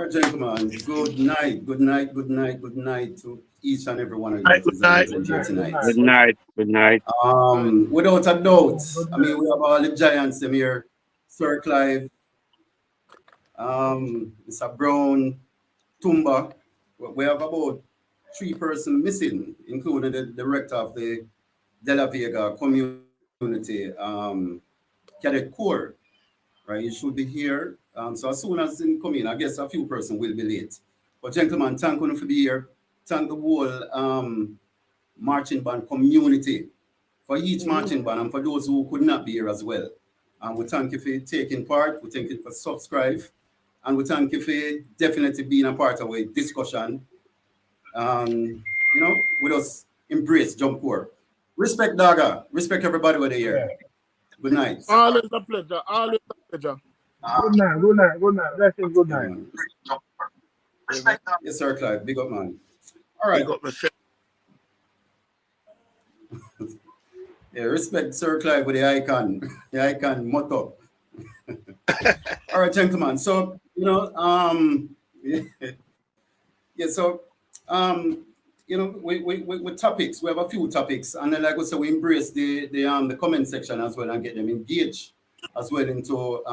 right, gentlemen. Good night, good night, good night, good night to each and every one of you Night, that good is night. present here tonight. Good night. Good night. Without a doubt, I mean, we have all the giants them here. Sir Clive, Mr. Brown, Tumba. We have about 3 persons missing, including the director of the De La Vega community cadet corps. Right, you should be here. So as soon as in come in, I guess a few persons will be late. But gentlemen, thank you for being here. Thank the whole marching band community for each marching band and for those who could not be here as well. And we thank you for taking part. We thank you for subscribe. And we thank you for definitely being a part of a discussion. With us embrace jump core. Respect Daga. Respect everybody over here. Good night. Always a pleasure. Always a pleasure. Good night, good night, good night. Blessings, good Yeah, night. man. Amen. Yes, sir, Clive. Big up, man. All right. Big up myself. Yeah, respect Sir Clive with the icon, the icon motto. All right, gentlemen. So, yeah, so, with topics, we have a few topics, and then like I said, we embrace the comment section as well and get them engaged as well into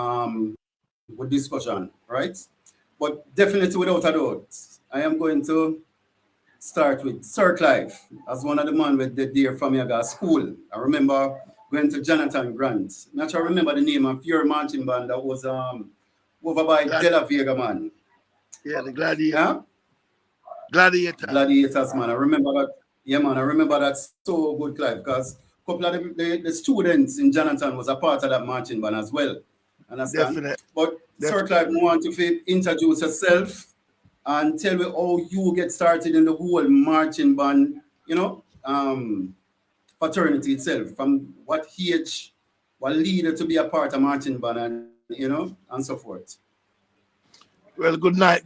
with discussion, right? But definitely, without a doubt, I am going to start with Sir Clive as one of the men with the dear from your school. I remember going to Jonathan Grant. Not sure I remember the name of your marching band that was over by De La Vega, man. Yeah, the gladiator. Yeah? Gladiator. Gladiators, man. I remember that. Yeah, man. I remember that so good, Clive, because a couple of the students in Jonathan was a part of that marching band as well. Understand? Definitely. But Sir Clive, I want you to introduce yourself and tell me how you get started in the whole marching band, fraternity itself. From what age, what leader to be a part of marching band, and so forth. Well, good night,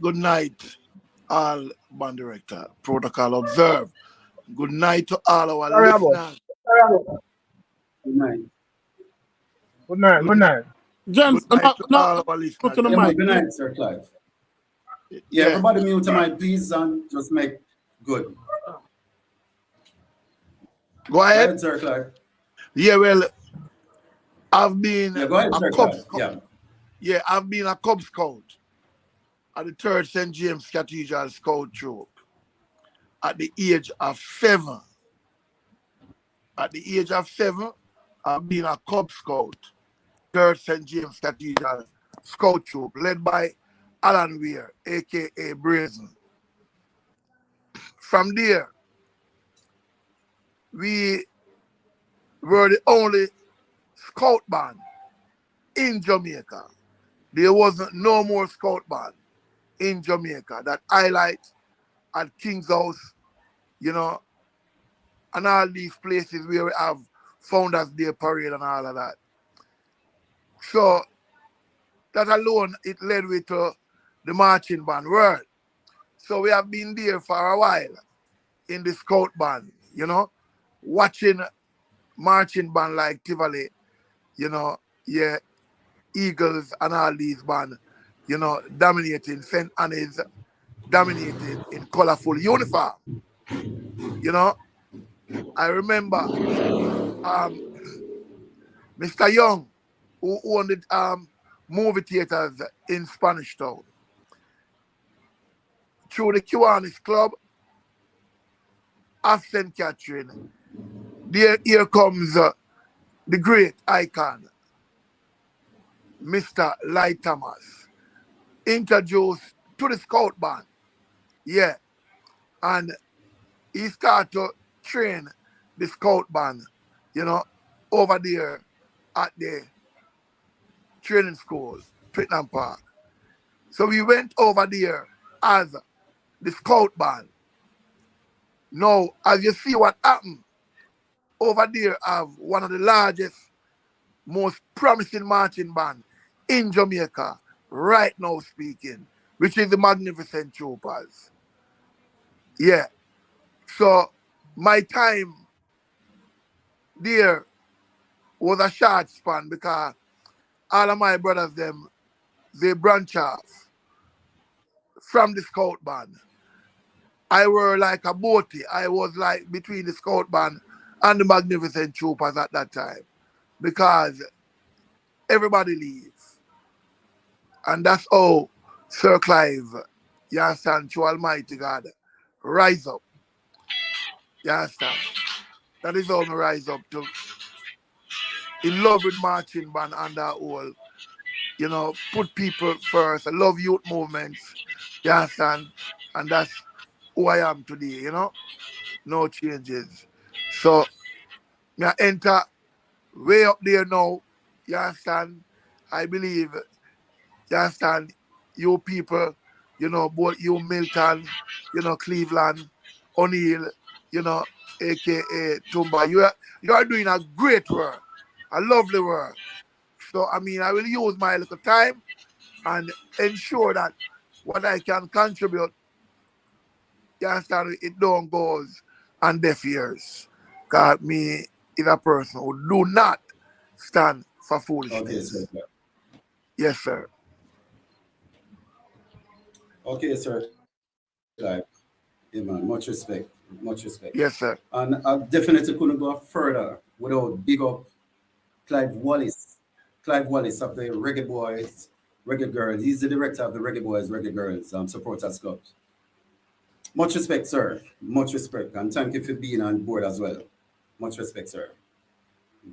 all band director. Protocol observe. Good night to all our Sorry, listeners. Good night. Good night, good night. Good night to all our listeners. Yeah, man, good night, Sir Clive. Yeah, everybody mute the mic, please, and just make good. Go ahead. Sir Clive. Yeah, well, I've been go ahead, a Sir Cub Clive. Scout. Yeah, I've been a Cub Scout at the 3rd St. James Cathedral Scout Troop at the age of 7. At the age of 7, I've been a Cub Scout, 3rd St. James Cathedral Scout Troop, led by Alan Weir, a.k.a. Brazen. From there, we were the only scout band in Jamaica. There wasn't no more scout band in Jamaica that highlight at King's House, and all these places where we have Founders Day Parade and all of that. So that alone, it led me to the marching band world. So we have been there for a while in the scout band, watching marching band like Tivoli, Eagles and all these bands, dominating. St. Anne's dominated in colorful uniform. I remember Mr. Young, who owned the movie theaters in Spanish Town. Through the Kiwanis Club of St. Catherine, here comes the great icon, Mr. Light Thomas, introduced to the scout band. Yeah. And he started to train the scout band, over there at the training school, Twickenham Park. So we went over there as the scout band. Now, as you see what happened, over there have one of the largest, most promising marching band in Jamaica, right now speaking, which is the Magnificent Troopers. Yeah. So my time there was a short span because all of my brothers, they branch off from the scout band. I were like a boaty. I was like between the scout band and the Magnificent Troopers at that time because everybody leaves. And that's how Sir Clive, you understand, through Almighty God, rise up. You understand? That is how me rise up to in love with marching band and that whole, you know, put people first. I love youth movements. You understand? And that's who I am today, you know? No changes. So me I enter way up there now. You understand? I believe, you understand, you people, you know, both you Milton, you know, Cleveland, O'Neill, you know, aka Tumba. You are doing a great work, a lovely work. So I mean I will use my little time and ensure that what I can contribute, you understand, it don't goes on deaf ears. Cause me is a person who do not stand for Okay, sir. foolishness. Yes, sir. Okay, sir. Clive. Yeah, man. Much respect. Much respect. Yes, sir. And I definitely couldn't go further without big up Clive Wallace. Clive Wallace of the Reggae Boys, Reggae Girls. He's the director of the Reggae Boys, Reggae Girls Supporters Club. Much respect, sir. Much respect. And thank you for being on board as well. Much respect, sir.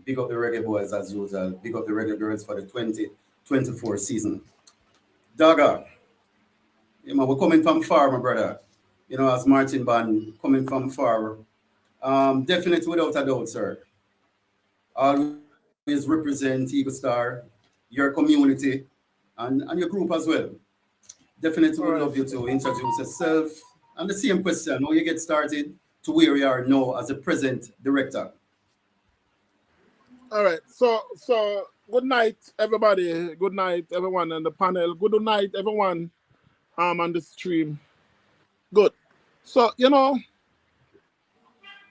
Big up the Reggae Boys as usual. Big up the Reggae Girls for the 2024 season. Dagger, you know, we're coming from far, my brother. You know, as Martin Band coming from far. Definitely without a doubt, sir. Always represent Eagle Star, your community, and your group as well. Definitely All would right. love you to introduce yourself. And the same question, how you get started to where you are now as a present director. All right. So good night, everybody. Good night, everyone on the panel. Good night, everyone on the stream. Good. So, you know,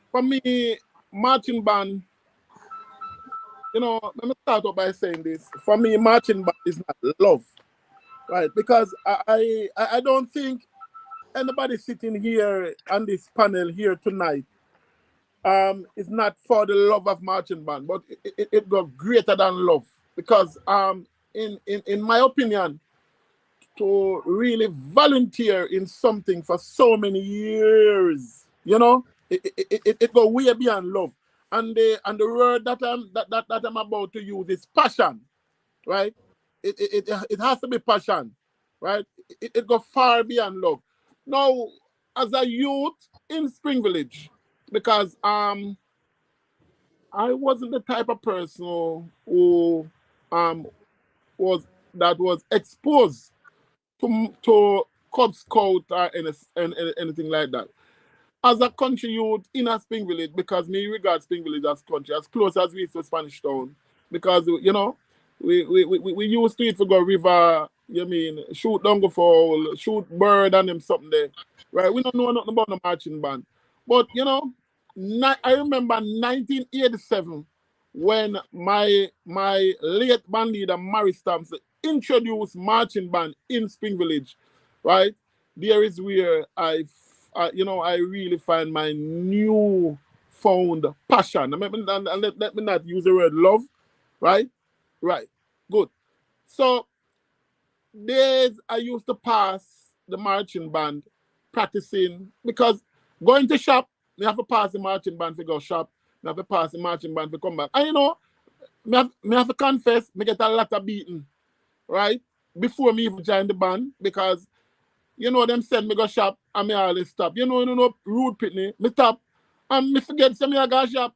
for me, marching band, you know, let me start off by saying this. For me, marching band is not love, right? Because I don't think anybody sitting here on this panel here tonight is not for the love of marching band, but it got greater than love. Because in my opinion, to really volunteer in something for so many years, you know, it go way beyond love. And the word that I'm about to use is passion, right? It has to be passion, right? It go far beyond love. Now, as a youth in Spring Village, because I wasn't the type of person who um was was exposed to Cub Scout or anything like that. As a country youth in a Spring Village, because me regard Spring Village as country, as close as we is to Spanish Town, because you know, we used to it for go river, you mean, shoot down go fowl, shoot bird and them something there. Right? We don't know nothing about the marching band. But you know, I remember 1987 when my late band leader Mary Stamps introduced marching band in Spring Village, right? There is where you know, I really find my new found passion. Let me not use the word love, right? Right. Good. So days I used to pass the marching band practicing because going to shop, you have to pass the marching band to go shop. You have to pass the marching band to come back. And you know, me have to confess, me get a lot of beating, right? Before me even join the band because you know, them send me go shop and me always stop. You know, rude pitney, me stop and me forget say me I go shop.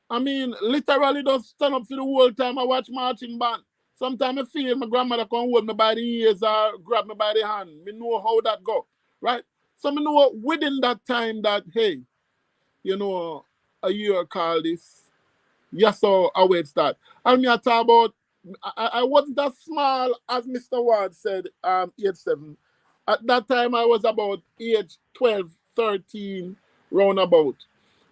I mean, literally just stand up for the whole time I watch marching band. Sometimes I feel my grandmother come hold me by the ears or grab me by the hand. Me know how that go, right? So me know within that time that, hey, you know, a year call this. Yes, so I wait start. And me I talk about, I wasn't as small as Mr. Ward said, age 7. At that time, I was about age 12, 13, roundabout.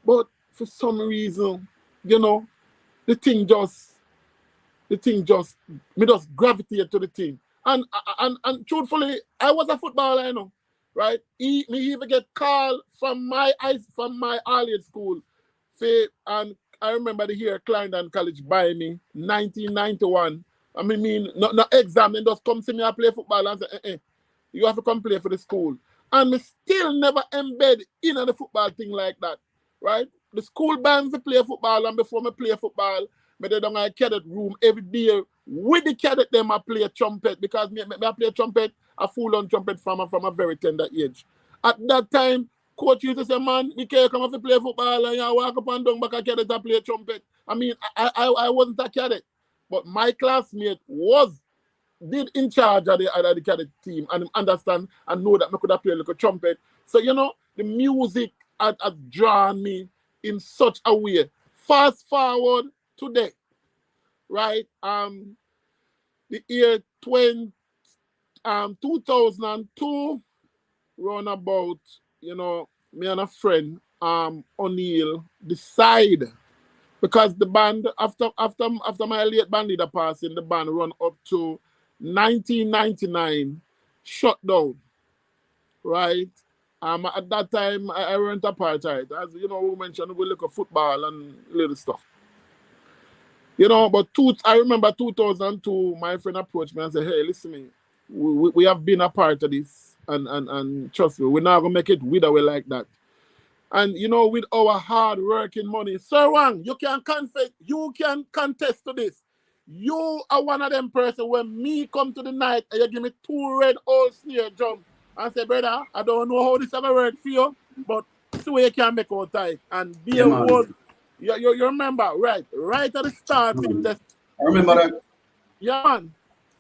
But for some reason, you know, the thing just, me just gravitate to the thing. And truthfully, I was a footballer, you know, right? Me even get called from my early school. Say, and I remember the year Clarendon College buy me 1991. I mean, no exam, and just come see me and play football and say, you have to come play for the school. And me still never embed in the football thing like that, right? The school band to play football, and before me play football, me they down a cadet room every day with the cadet them I play trumpet because me I play trumpet, a full-on trumpet from a very tender age. At that time, coach used to say, man, you can't come off to play football and you walk up and down back a cadet and play trumpet. I mean, I wasn't a cadet, but my classmate did in charge of the cadet team and understand and know that I could have played like a trumpet. So, you know, the music had drawn me in such a way. Fast forward today, right? The year 2002, round about, you know, me and a friend, O'Neill, decide because the band after my late band leader passing, the band run up to 1999, shut down, right? At that time I weren't apartheid. As you know, we mentioned we look at football and little stuff. You know, but I remember 2002, my friend approached me and said, hey, listen me, we have been a part of this and trust me, we're not gonna make it with away like that. And you know, with our hard working money, Sir Wang, you can contest to this. You are one of them person when me come to the night and you give me 2 red old snare drum and say, brother, I don't know how this ever work for you, but see where you can make out tight. And there was, you remember, right at the starting. I remember that. Yeah, man.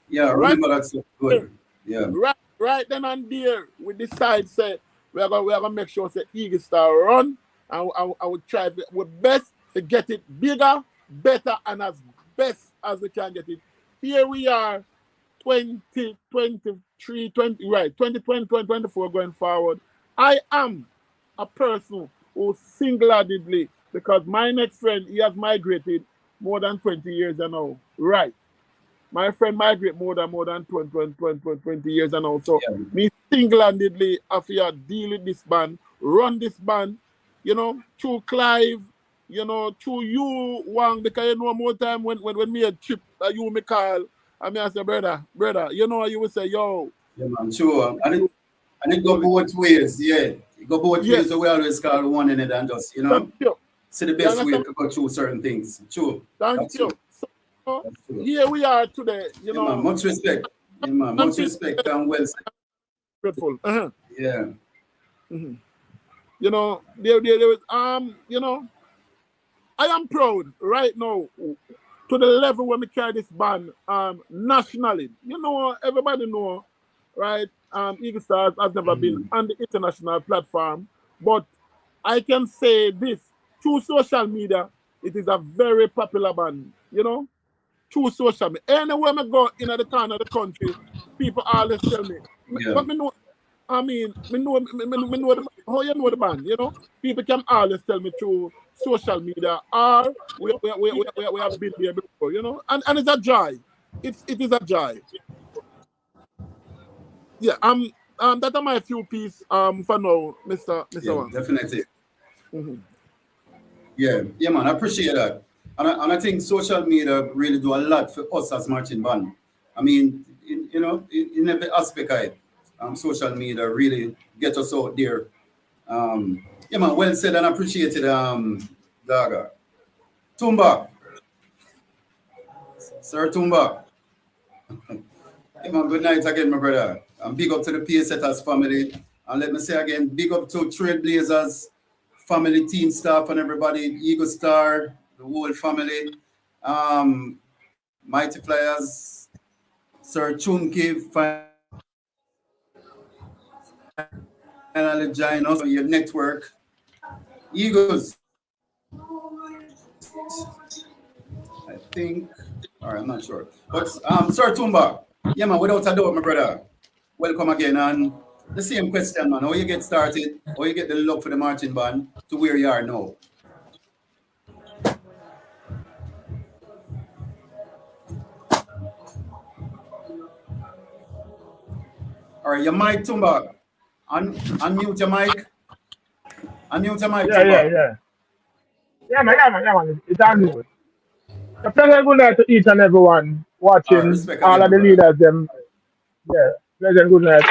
Yeah, I remember that so good. Yeah. Right then and there, we decide say we're gonna make sure say Eagle Star run, and I would try our best to get it bigger, better, and as best as we can get it. Here we are, 2023, 2024 going forward. I am a person who single-handedly, because my next friend, he has migrated more than 20 years now. Right. My friend migrate more than 20 years and also me single-handedly after deal with this band, run this band, you know, through Clive, you know, through you, Wang, because you know more time when me a trip, you me call, and me I say, brother, you know, you will say, yo. Yeah, man, sure. And it go both ways, yeah. It go both ways, so we always call one in it and just, you know, see the best way to go through certain things. True. Thank you. So, here we are today, you know. Man, much respect. Yeah, man, much respect and well said. Grateful. Yeah. You know, there was you know, I am proud right now to the level when we carry this band nationally. You know, everybody know, right? Eagle Stars has never been on the international platform, but I can say this through social media, it is a very popular band, you know, through social media. Anywhere I go in the corner of the country, people always tell me, but me know, I mean, me know the, how you know the band, you know? People can always tell me through social media, or we have been there before, you know? And it's a joy. It is a joy. Yeah, that are my few pieces for now, Mr. Wang. Definitely. Yeah, man, I appreciate that. And I think social media really do a lot for us as marching band. I mean, you know, in every aspect of it, social media really get us out there. Yeah, man, well said and appreciated, Gaga. Tumba. Sir Tumba. Yeah, man, good night again, my brother. And big up to the PA Setters family. And let me say again, big up to Trailblazers family, team staff, and everybody, Eagle Star, the whole family, Mighty Flyers, Sir Chunky, finally join us on your network. Eagles, I think, or I'm not sure. But Sir Tumba, yeah, man, without a doubt, my brother, welcome again. And the same question, man, how you get started, how you get the love for the marching band to where you are now? All right, your mic, Tumba. Unmute your mic. Unmute your mic, Yeah, yeah, Tumba. yeah. Yeah, man. It's on you. A pleasant good night to each and everyone All right, watching. respect All again, of my the brother. leaders, them. Yeah, pleasant good night.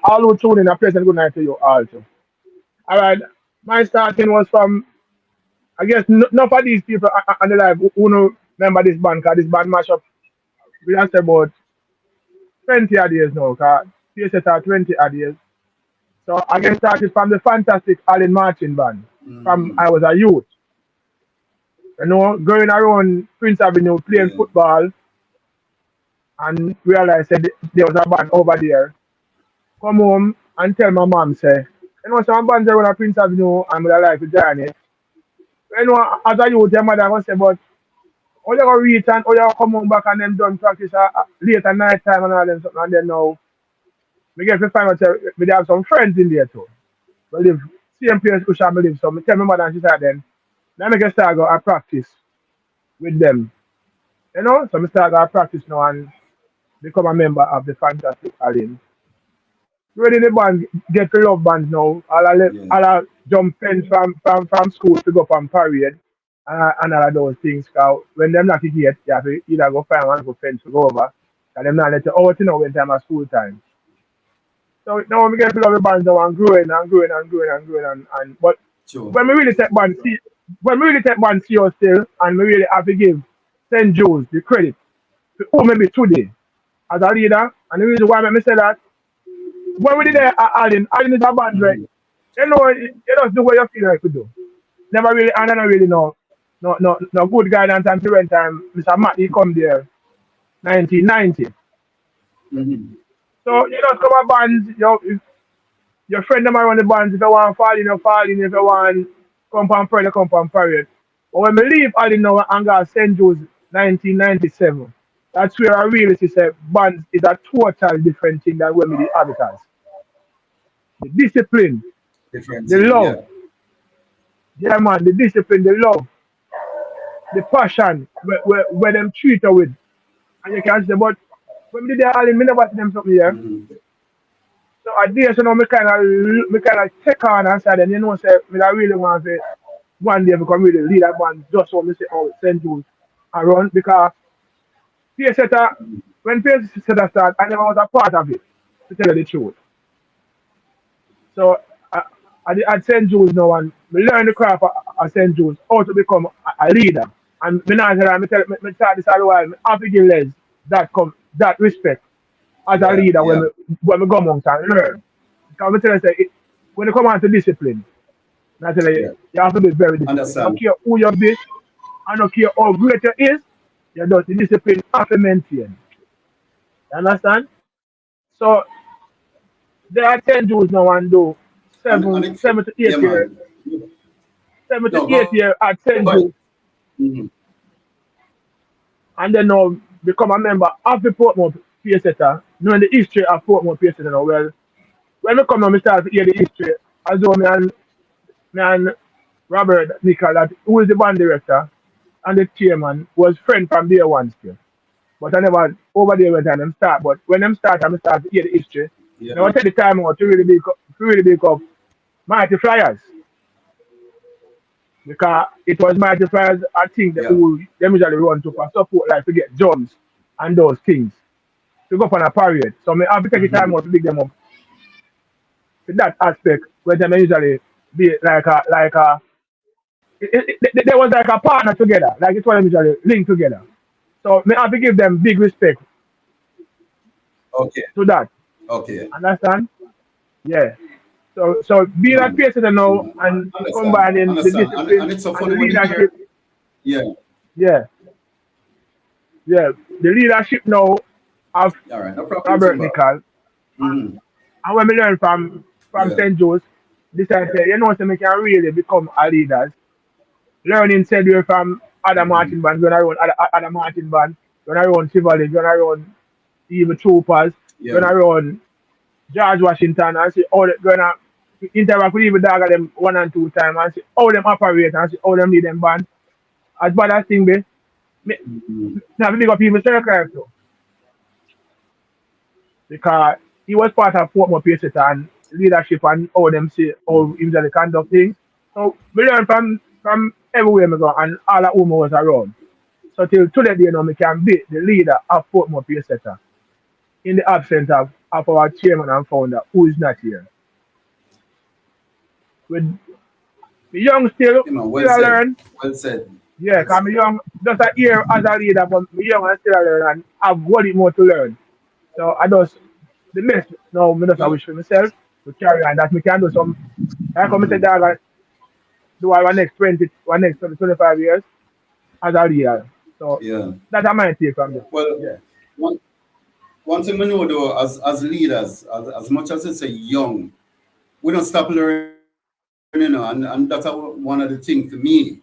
All who tune in, a pleasant good night to you also. All right. My starting was from, I guess, enough of these people on the live who know remember this band, because this band mash up, we have about 20 odd years now, because PSS are 20 odd years. So I get started from the fantastic Allen Marching Band, from Mm-hmm. I was a youth. Going around Prince Avenue playing Yeah. football and realized that there was a band over there. Come home and tell my mom, say, some bands around Prince Avenue and would like to join it. As a youth, your mother must say, but how you gonna reach and how you come home back and them done practice late at night time and all them something and then now we get to find out say, we have some friends in there too. We live same place which I live. So I tell my mother and she said then, let me get start go and practice with them. So I start go practice now and become a member of the Fantastic Alliance. Really the band get to love bands now. Yeah. All I jump fence from school to go from parade and all of those things. Cause when them not get, you have to either go find one go fence to go over. And them not let you out when time at school time. So now we get to love the bands now and growing and but Sure. when we really take band see when we really take band serious still and we really have to give St. Joe's the credit to who maybe today as a leader and the reason why I say that when we did that Allen is a band right. Mm-hmm. You just do what you feel like to do. Never really and I don't really know no good guidance and parent time Mr. Matt he come there 1990. Mm-hmm. So you just come a band, your friend them around the bands, if you want to fall in, you fall in. If you want come from parade, you come from parade. But when we leave Allen now and go St. Joe's 1997, that's where I really see say bands is a total different thing than when we did Habitats. The discipline, Different the thing. love, Yeah. yeah man, the discipline, the love, the passion where them treat her with. And you can say, but when we did the Allen, we never see them something here. Mm-hmm. So I did so now me kind of take on and say then say me I really want to one day become really lead that band just so me say oh St. Jude around because PSeta when PSeta start I never was a part of it to tell you the truth. So I did at St. Jude's now and me learn the craft at St. Jude's how to become a leader. And me not tell me start this all the while, me have to give Les that respect as a Yeah. leader Yeah. when we go amongst and learn. Because we tell you say when you come on to discipline, I tell you, Yeah. you have to be very disciplined. I don't Understand. care who you be, I don't care how great you is, you don't the discipline have to maintain. You understand? So they are 10 Jews now and do And seven it, seven to yeah, eight year man. 7 to 8 year at Go 10 ahead. Jews Mm-hmm. and then now become a member of the Portmore Peer Center, knowing the history of Portmore Peer Center now. Well, when we come now, we start to hear the history as though me and Robert Nicol, who is the band director and the chairman, was friend from day one still. But I never over there when them start. But when them start, I start to hear the history. Yeah. Now I take the time out to really big up Mighty Flyers because it was Mighty Flyers I think that Yeah. who them usually run to for support like to get drums and those things to go up on a parade. So I have to take the Mm-hmm. time out to big them up to that aspect where them usually be there was like a partner together, like it's what them usually link together. So I have to give them big respect Okay. to that. Okay. Understand? Yeah. So Yeah, being a man. PSN Yeah, now man. and Understand. combining the Understand. And discipline it's so and the funny when you leadership, hear. Yeah. yeah, yeah, the leadership now of All right. No problem, Robert Tumba. Nicol. Mm-hmm. And when we learn from Yeah. St. Joe's, this I say, so we can really become a leaders. Learning said we from other Mm-hmm. Martin bands, when I run other Martin bands, when I run Tivoli, when I run even Troopers, Yeah. when I run George Washington and see how they gonna interact with even dog them 1 and 2 times and see how them operate and see how them lead them band. As bad as thing be, me Mm-hmm. now big up people circle too. Because he was part of Portmore Pacesetter and leadership and how them say how usually conduct things. So we learn from everywhere we go and all of whom was around. So till today, you know, we can be the leader of Portmore Pacesetter in the absence of our chairman and founder who is not here. With the young You know, still well a said. learn. Well said. Yeah, Well because said. me young just a year as a leader, but me young and still a learn and I've got it more to learn. So I just the best now me just I Good. wish for myself to carry on that we can do some I come to Mm-hmm. that like, do our next 20 our next 20, 25 years as a leader. So Yeah. that's my take from this. Well, Yeah. one, one thing we know though, as leaders, as much as it's a young, we don't stop learning, you know, and that's one of the things for me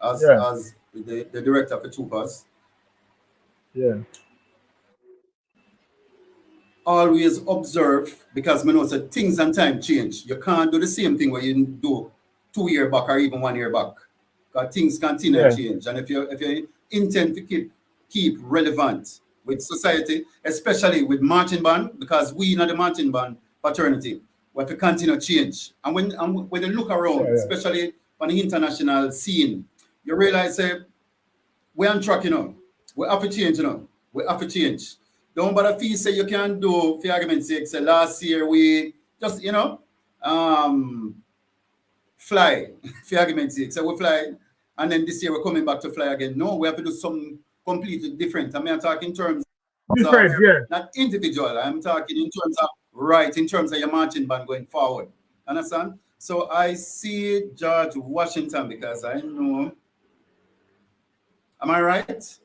Yeah. as the director for Troopers. Yeah. Always observe because we know that things and time change. You can't do the same thing where you do 2 year back or even 1 year back. Because things continue to Yeah. change. And if you intend to keep relevant with society, especially with marching band, because we know the marching band fraternity, we have to continue to change. And when you look Yeah. around, Yeah. especially on the international scene, you realize we're on track, you know. We have to change, you know. We have to change. Don't bother feel say you can do, for argument's sake, say last year we just, um, fly, for argument's sake. So we fly, and then this year we're coming back to fly again. No, we have to do something completely different. I mean, I'm talking in terms of Different, yeah. not individual. I'm talking in terms of right, in terms of your marching band going forward. Understand? So I see George Washington because I know. Am I right?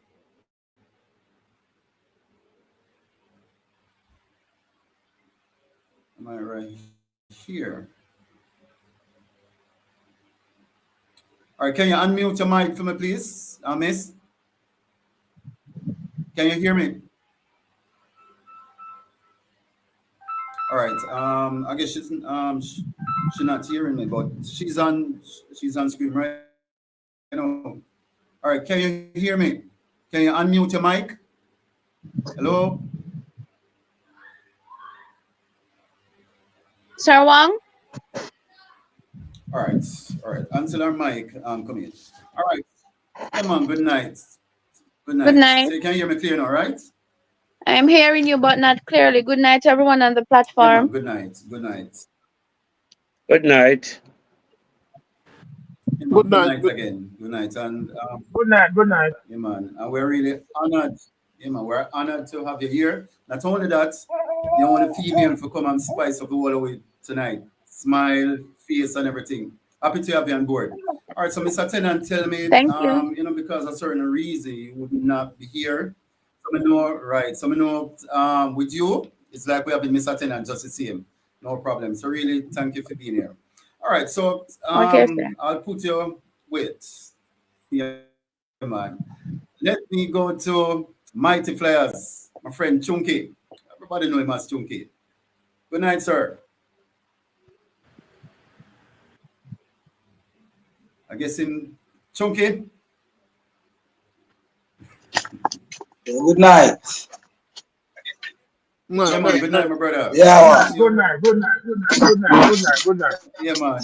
Am I right here? All right, can you unmute your mic for me, please, Miss? Can you hear me? All right. I guess she's not hearing me, but she's on screen right now. All right, can you hear me? Can you unmute your mic? Hello. Sir Wang? All right. All right. Answer our mic. Come in. All right. Come on. Good night. Good Good night. night. So you can hear me clear now, right? I'm hearing you, but not clearly. Good night to everyone on the Yeah, man. platform. Good night. Good night. Good night. Yeah, man. Good Good night. night again. Good night. And Good night, good night. yeah, man. And we're really honored. Yeah, man. We're honored to have you here. Not only that, the only female to come and spice up the whole way tonight. Smile, face, and everything. Happy to have you on board. All right, so Mr. Tennant, tell me, Thank you. because of certain reason you would not be here. So I know, right? So I know, with you, it's like we have been Mr. Tennant just the same. No problem. So really, thank you for being here. All right, so Okay, sir. I'll put you wait. Yeah, man. Let me go to Mighty Flyers, my friend Chunky. Everybody know him as Chunky. Good night, sir. I guess him Chunky. Good night. Yeah, man. Good night, my brother. Yeah. Good night, good night, good night, good night, good night, good night. Yeah, man.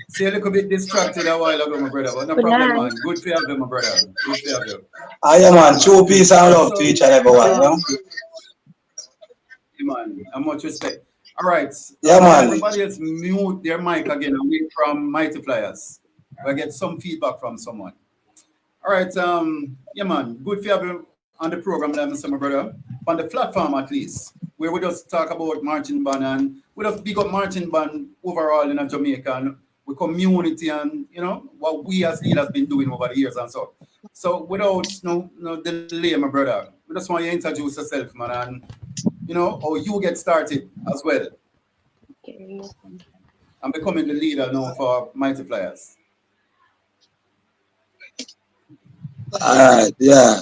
See a little bit distracted a while ago, my brother, but no Good problem, night. man. Good to have you, my brother. Good to have you. I am man. Show peace and love to So, each and everyone. You know? yeah, man, and much respect. All right. Yeah, man. Everybody else mute their mic again away from Mighty Flyers. I get some feedback from someone. All right. Yeah, man. Good to have you on the program, there, Mr. My brother. On the platform, at least, where we just talk about marching band and we just big up marching band overall in Jamaica and we community and what we as leaders been doing over the years and so. So without no delay, my brother, we just want you to introduce yourself, man, and how you get started as well and becoming the leader now for Mighty Flyers. All right. Yeah.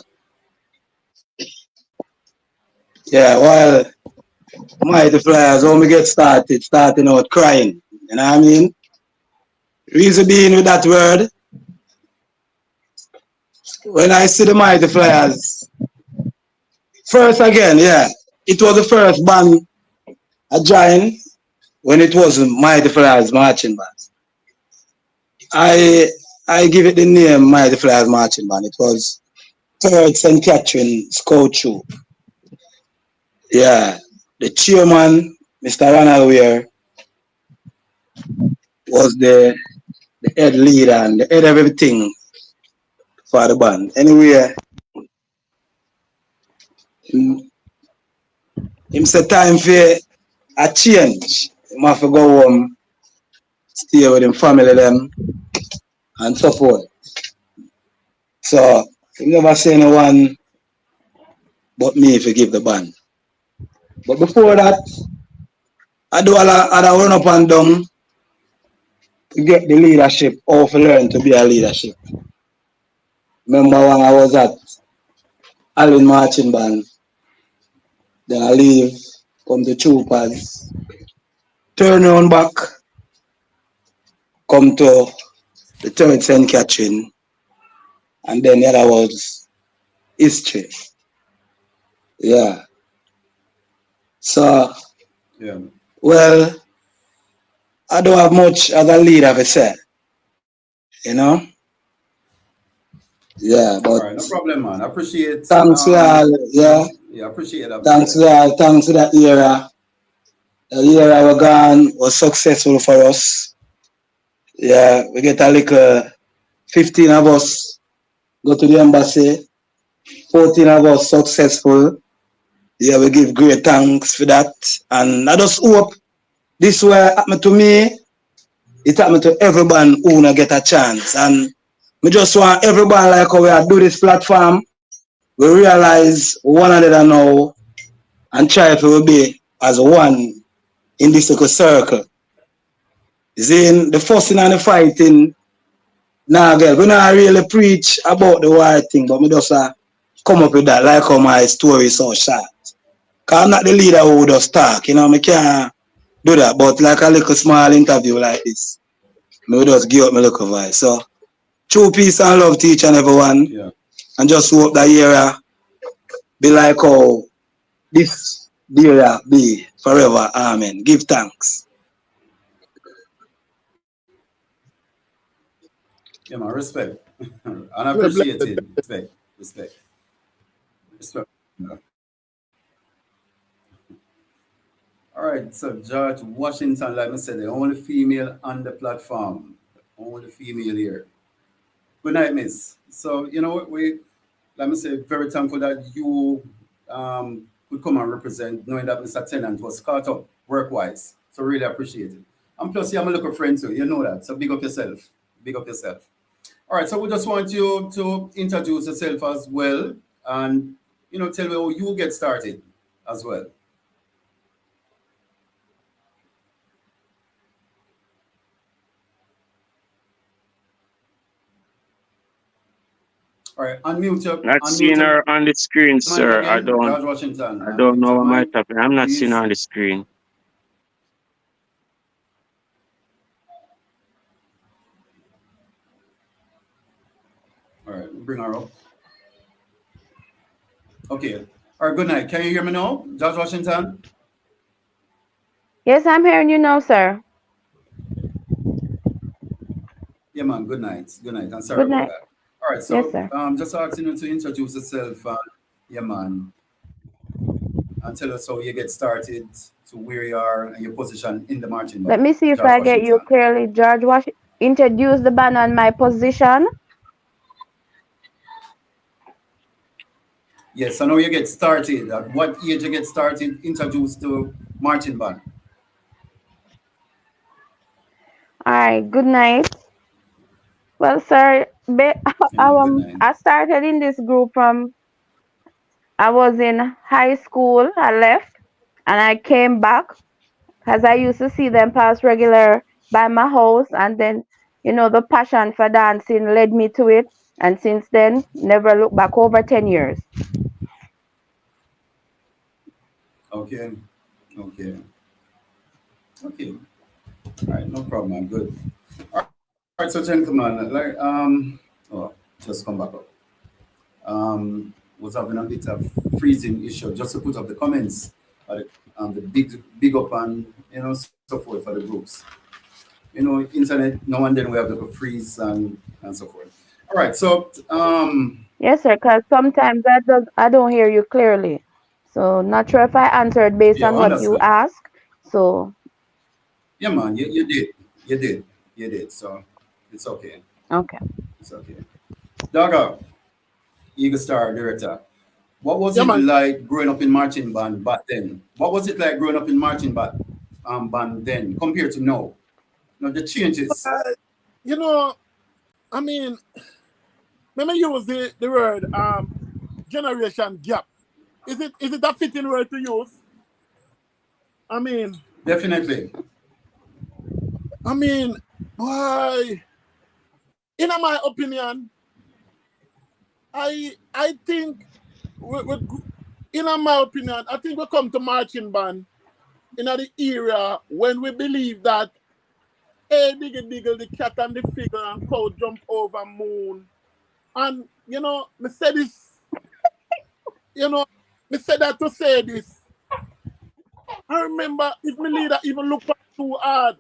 Yeah. Well, Mighty Flyers, when we get starting out crying. You know what I mean? Reason being with that word, when I see the Mighty Flyers, first again, yeah. it was the first band I joined when it wasn't Mighty Flyers Marching Band. I give it the name Mighty Flyers Marching Band. It was third St. Catherine Scout Troop. Yeah. The chairman, Mr. Ronald Weir, was the head leader and the head of everything for the band. Anyway, him say time for a change. He have to go home, stay with him family them and so forth. So he never say no one but me if you give the band. But before that, I do a lot of run up and down to get the leadership or to learn to be a leadership. Remember when I was at Alvin Marching Band, then I leave, come to Troopers, turn around back, come to the third St. Catherine, and then the other was history. Yeah. So, Yeah. well, I don't have much as a leader to say, you know? Yeah, but All right, no problem, man. I appreciate thanks to all, yeah. yeah, I appreciate that. Thanks to all, thanks to that era. The era we gone was successful for us. Yeah, we get a little 15 of us go to the embassy, 14 of us successful. Yeah, we give great thanks for that. And I just hope this way happen to me, it happened to everyone who not get a chance. And we just want everyone like how we are do this platform, we realize one another now and try to be as one in this little circle. Then the fussing and the fighting, nah girl, we not really preach about the war thing, but we just come up with that like how my story is so short. Cause I'm not the leader who just talk, you know, I can't do that. But like a little small interview like this, I will just give up my little voice. So true peace and love to each and everyone. Yeah. And just hope that era be like how this era be forever. Amen. Give thanks. Yeah, man, respect. And I appreciate it. Respect. Respect. Respect. Yeah. All right, so George Washington, like I said, the only female on the platform. The only female here. Good night, miss. So, you know what, let me say, very thankful that you could come and represent, knowing that Mr. Tennant was caught up work-wise. So really appreciate it. And plus, you're my little friend too, you know that. So big up yourself. Big up yourself. All right, so we just want you to introduce yourself as well and, you know, tell me how you get started as well. All right, Not unmute seeing your her on the screen, mic sir. again, George Washington. I don't Unmute know your what might mic, happen. I'm not seeing her please. on the screen. All right, bring her up. Okay. All right, good night. Can you hear me now, George Washington? Yes, I'm hearing you now, sir. Yeah, man. Good night. Good night. I'm sorry Good about night. that. All right, Yes, so sir. just asking you to introduce yourself, yeah, man, and tell us how you get started, to where you are, and your position in the marching Let band, me see if George I get you Washington. clearly. Introduce the band on my position. Yes, I know you get started. At what age you get started, introduced to marching band? All right, good night. Well, sir, Yeah, man. Good night. I started in this group from I was in high school. I left and I came back because I used to see them pass regular by my house, and then the passion for dancing led me to it, and since then never looked back. Over 10 years. Okay. Okay. Okay. All right. No problem. I'm good. All right. So, gentlemen, like, oh, just come back up. was having a bit of freezing issue. Just to put up the comments, the big up and so forth for the groups. Internet now and then we have the freeze and so forth. All right, so Yes, sir, because sometimes I don't hear you clearly. So not sure if I answered based yeah, on I what you understand. asked. So Yeah, man, you did. So it's okay. okay. It's okay. Daga, Eagle Star director. What was Yeah, it man. like growing up in marching band back then? What was it like growing up in marching band then compared to now? The changes. Uh, you know, I mean, let me use the word generation gap. Is it a fitting word to use? I mean, Definitely. I mean, boy, in my opinion, I think in my opinion, I think we come to marching band in the era when we believe that hey diggle diggle the cat and the figure and cow jump over moon. And me say this, me say that to say this. I remember if my leader even look back too hard,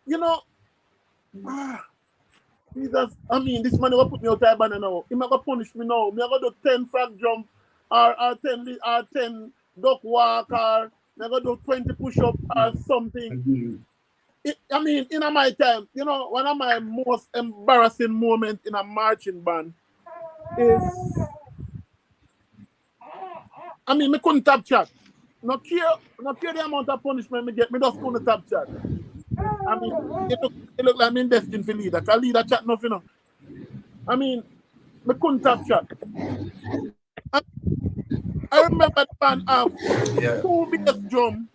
you know, ah, Jesus, I mean, this man will put me out of banana now. He might go punish me now. Me I go do 10 frog jump or 10 duck walk or me I go do 20 push up or something. Mhm. I mean, in my time, one of my most embarrassing moments in a marching band is, I mean, me couldn't tap chat. No care the amount of punishment me get, me just couldn't tap chat. I mean, it look like I'm destined for leader. Cause leader chat nothing. I mean, me couldn't tap chat. I remember the band have Yeah. 2 bass drum,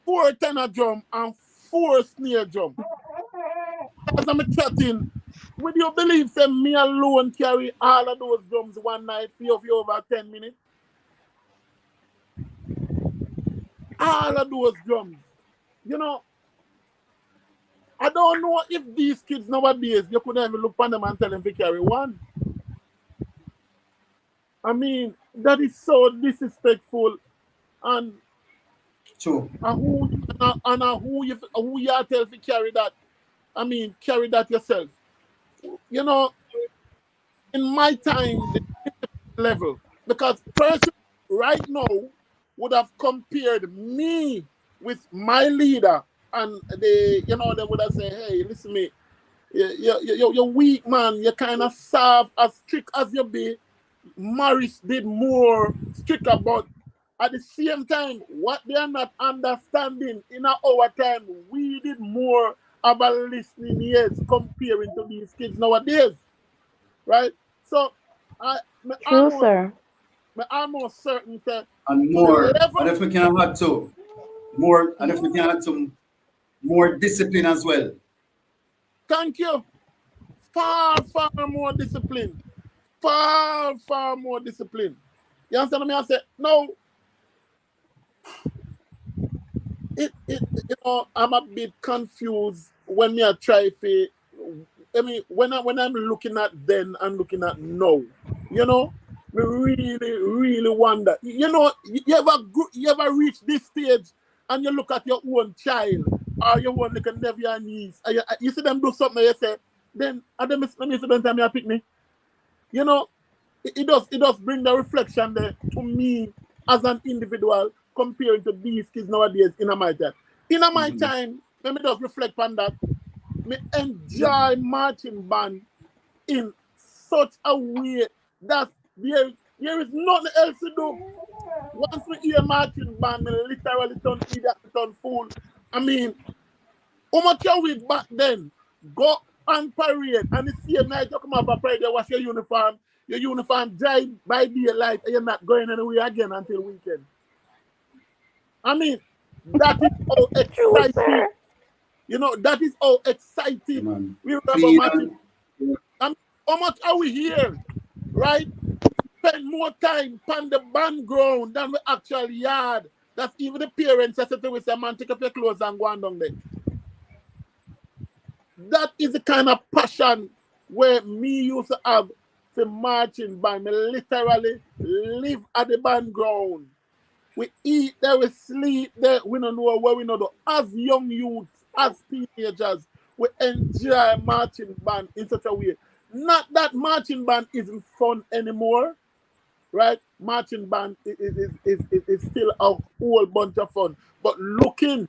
4 tenor drum, and 4 snare drum. As I'm chatting, would you believe say me alone carry all of those drums one night for over 10 minutes? All of those drums. I don't know if these kids nowadays, you couldn't even look on them and tell them to carry one. I mean, that is so disrespectful and True. who you tell to carry that. I mean, carry that yourself. You know, in my time, the level, because person right now would have compared me with my leader, and they would have said, "Hey, listen, me, you're weak, man. You're kind of soft, as strict as you be. Morris did more strict about." At the same time, what they are not understanding in our time, we did more of a listening ears comparing to these kids nowadays, right? So I me True, almost sir. me almost certain that And to the more, and level, if we can add to more, and if we yeah, can add some more discipline as well. thank you. Far, far more discipline. Far, far more discipline. You understand me? I say, no, I'm a bit confused when me I try to, I mean, when I'm looking at then and looking at now, me really, really wonder. You ever reach this stage and you look at your own child or your own little nephew and niece, and you see them do something and you say, then I don't miss them time you pick me. You know, it does bring the reflection there to me as an individual comparing to these kids nowadays in my time. In my Mhm. time, let me just reflect on that. Me enjoy marching band in such a way that there is nothing else to do. Once we hear marching band, me literally turn idiot, turn fool. I mean, how much a week back then, go on parade and the same night you come off a parade, you wash your uniform dry by daylight, and you're not going anywhere again until weekend. I mean, that is how True, excited, sir. that is how Yeah, excited man. we were about Clean matching. and yeah. I mean, how much are we here, right? Spend more time on the band ground than we actually yard. That's even the parents that said to us, man, take up your clothes and go on down there. That is the kind of passion where me used to have for marching band. Me literally live at the band ground. We eat there, we sleep there, we don't know where we know do. As young youths, as teenagers, we enjoy marching band in such a way. Not that marching band isn't fun anymore, right? Marching band is still a whole bunch of fun. But looking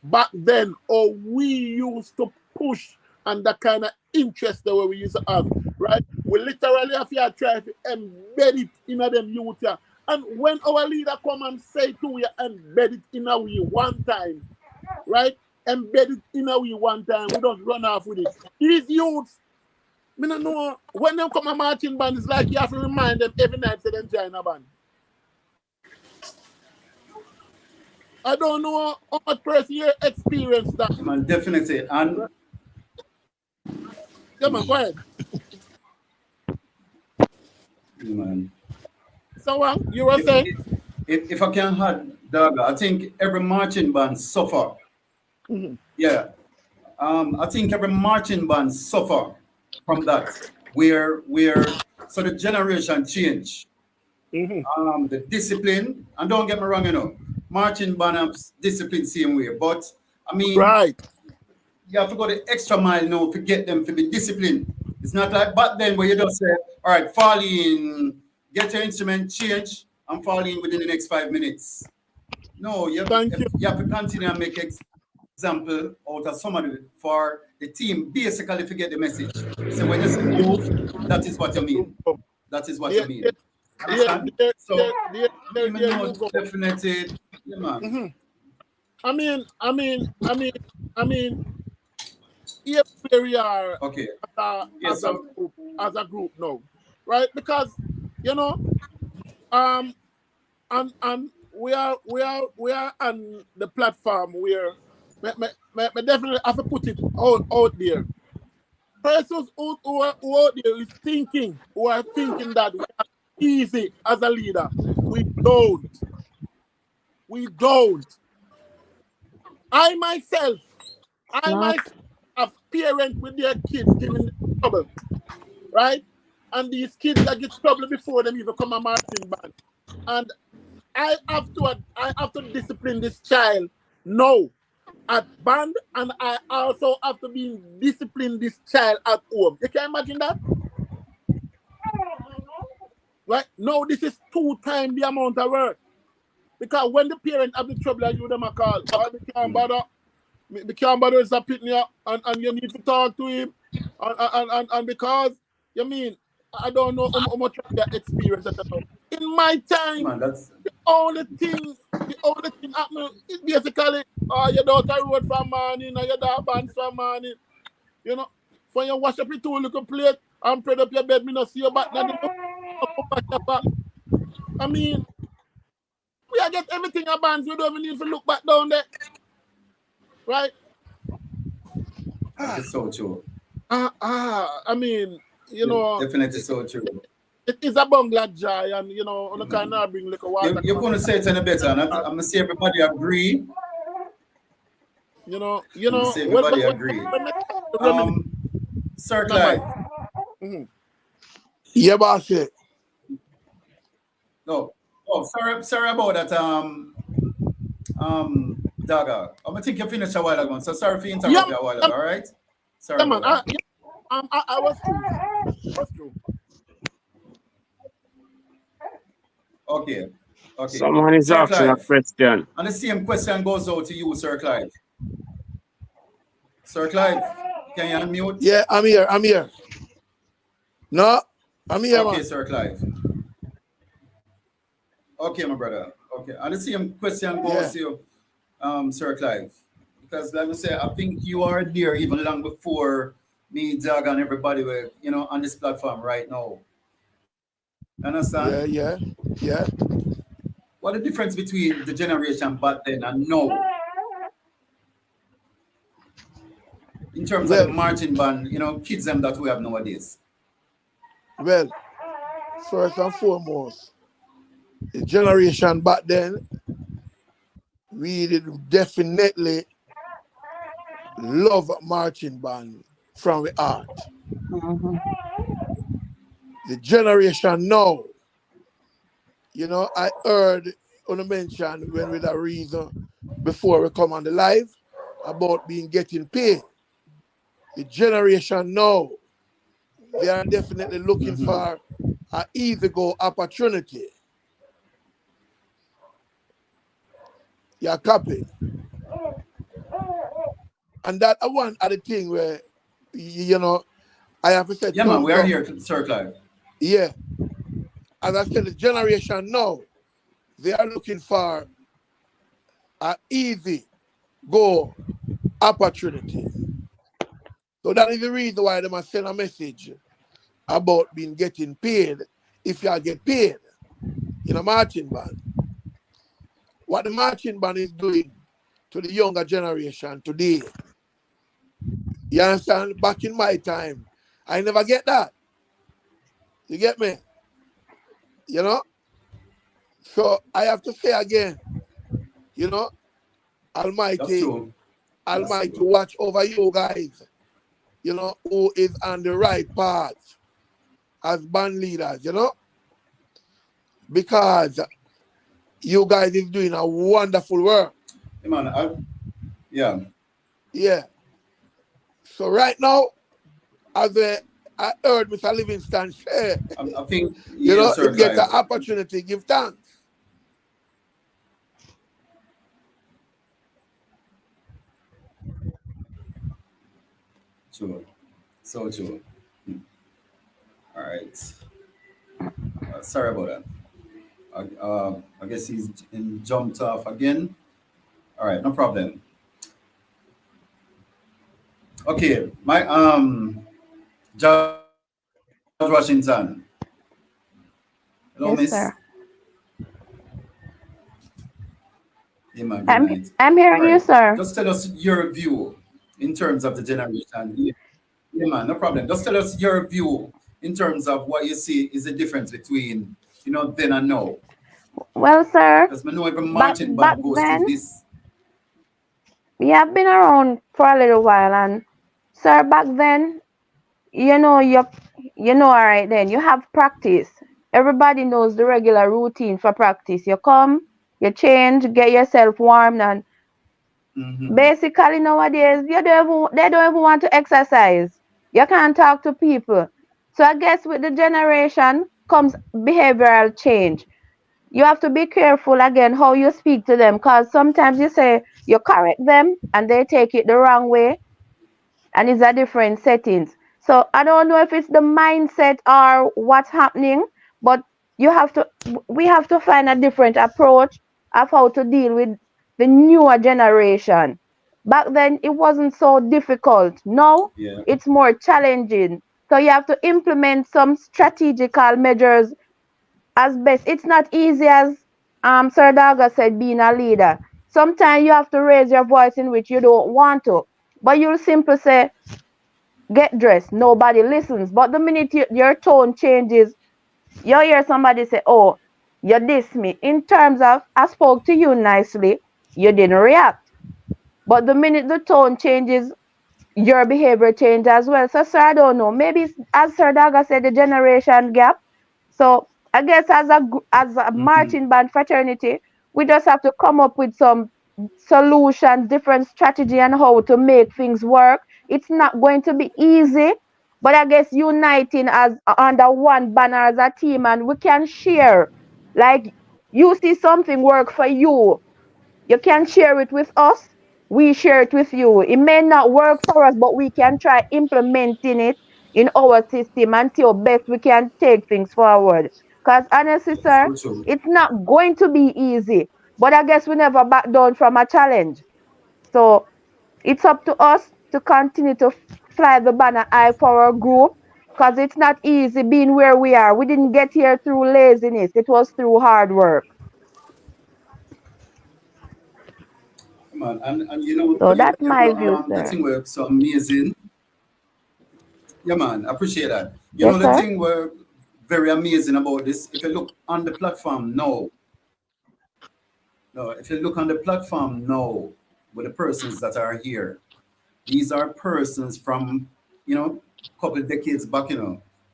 back then, how we used to push and the kind of interest that we used to have, right? We literally have to try to embed it in them youth here. And when our leader come and say to we embed it in our one time, right? Embed it in our one time, we don't run off with it. These youths, I don't know, when they come a marching band, it's like you have to remind them every night to them join a band. I don't know how much first year experience that. Man, definitely. And yeah, man, go ahead. man. So you were saying? If I can add, Daga, I think every marching band suffer. Mm-hmm. Yeah. I think every marching band suffer from that. Where so the generation change. Mm-hmm. The discipline, and don't get me wrong, you know, marching band have discipline same way. But I mean, right. You have to go the extra mile now to get them to be disciplined. It's not like back then where you just say, all right, fall in, get your instrument, change, and fall in within the next 5 minutes. No, you have to continue and make example out of somebody for the team, basically to get the message. So when you say move, that is what you mean. That is what you mean. So, definitely, yeah, man. Mm-hmm. I mean, here we are as a group now, right? Because you know, and we are on the platform where me definitely have to put it out there. Persons who are out there who are thinking that we are easy as a leader. We don't. I myself have parents with their kids giving them trouble, right? And these kids that get trouble before them even come a marching band. And I have to discipline this child now at band, and I also have to be discipline this child at home. You can imagine that? Right? No, this is 2 times the amount of work. Because when the parent have the trouble, you them a call. Oh, they can't bother. They can't bother is a pitney, and you need to talk to him. And because, you mean, I don't know how much of that experience that I know. In my time, man, the only thing happening is basically, your daughter road from morning, or your daughter bands from morning. You know, when you wash up your 2 little plate and spread up your bed, me not see your back. I mean, we are get everything a bands, we don't even need to look back down there. Right? That is so true. I mean, you know, definitely so true. It is a bungla joy, and you know, on the can't bring like a water. You're going to say it any better, and I'm gonna see everybody agree. You know, everybody agree. Sir Clyde. Mm-hmm. Yeah, boss. No. Oh, sorry about that. Daga. I think you finished a while ago, so sorry for interrupting you a while ago. All right. Sorry. Man, I was true. Okay. Someone is asking a question. And the same question goes out to you, Sir Clyde. Sir Clyde, can you unmute? Yeah, I'm here. No, I'm here, okay, man. Sir Clyde. Okay, my brother. Okay. And the same question goes to you, Sir Clyde. Because like I say, I think you are there even long before me, Doug, and everybody were, you know, on this platform right now. Understand? Yeah. What the difference between the generation back then and now? In terms of the marching band, you know, kids them that we have nowadays. Well, first and foremost, the generation back then, we did definitely love marching band from the art. Mm-hmm. the generation now, you know, I heard on a mention when with a reason before we come on the live about getting paid. The generation now, they are definitely looking for an easy go opportunity. You copy. And that one other thing where, you know, I have to say Yeah, man, we thumbs are up. here to Sir Clive. Yeah. As I said, the generation now, they are looking for an easy go opportunity. So that is the reason why they must send a message about getting paid if you get paid in a marching band. What the marching band is doing to the younger generation today, you understand? Back in my time, I never get that. You get me? You know? So I have to say again, you know, That's Almighty, true. That's Almighty true. watch over you guys, you know, who is on the right path as band leaders, you know? Because you guys is doing a wonderful work. Hey, man, yeah. Yeah. So right now, as I heard Mr. Livingston say, I think, you yeah, know, Sir him get an Clive. opportunity, give thanks. True. So true. All right. Sorry about that. I guess he's jumped off again. All right, no problem. Okay, my George Washington. Hello, Yes, Miss. sir. Yeah, man, good I'm night. I'm All hearing you, right, sir. just tell us your view in terms of the generation. Yeah, yeah, man, no problem. Just tell us your view in terms of what you see is the difference between, then and now. Well, sir, Because I know every marching back band goes through then, this. we have been around for a little while, and sir, back then, you know, you know, all right, then you have practice. Everybody knows the regular routine for practice. You come, you change, get yourself warmed, and Mm-hmm. basically nowadays they don't even want to exercise. You can't talk to people. So I guess with the generation comes behavioral change. You have to be careful again how you speak to them, because sometimes you say you correct them and they take it the wrong way, and it's a different settings. So I don't know if it's the mindset or what's happening, but you have to we have to find a different approach of how to deal with the newer generation. Back then it wasn't so difficult. Now Yeah. it's more challenging. So you have to implement some strategical measures as best. It's not easy as Sir Daga said, being a leader. Sometimes you have to raise your voice in which you don't want to. But you'll simply say, get dressed. Nobody listens. But the minute your tone changes, you hear somebody say, oh, you diss me. In terms of, I spoke to you nicely, you didn't react. But the minute the tone changes, your behavior change as well. So, sir, I don't know. Maybe, as Sir Daga said, the generation gap. So, I guess as a Mm-hmm. marching band fraternity, we just have to come up with some solutions, different strategy, and how to make things work. It's not going to be easy, but I guess uniting as under one banner as a team, and we can share. Like, you see something work for you, you can share it with us. We share it with you. It may not work for us, but we can try implementing it in our system and see how best we can take things forward. Because honestly, sir, So true. it's not going to be easy. But I guess we never back down from a challenge. So it's up to us to continue to fly the banner high for our group. Because it's not easy being where we are. We didn't get here through laziness. It was through hard work. Man, and So that's my view, the sir. thing were so amazing. Yeah, man, I appreciate that. Yes, The sir. thing were very amazing about this. If you look on the platform now, no, if you look on the platform now, with the persons that are here, these are persons from, couple decades back,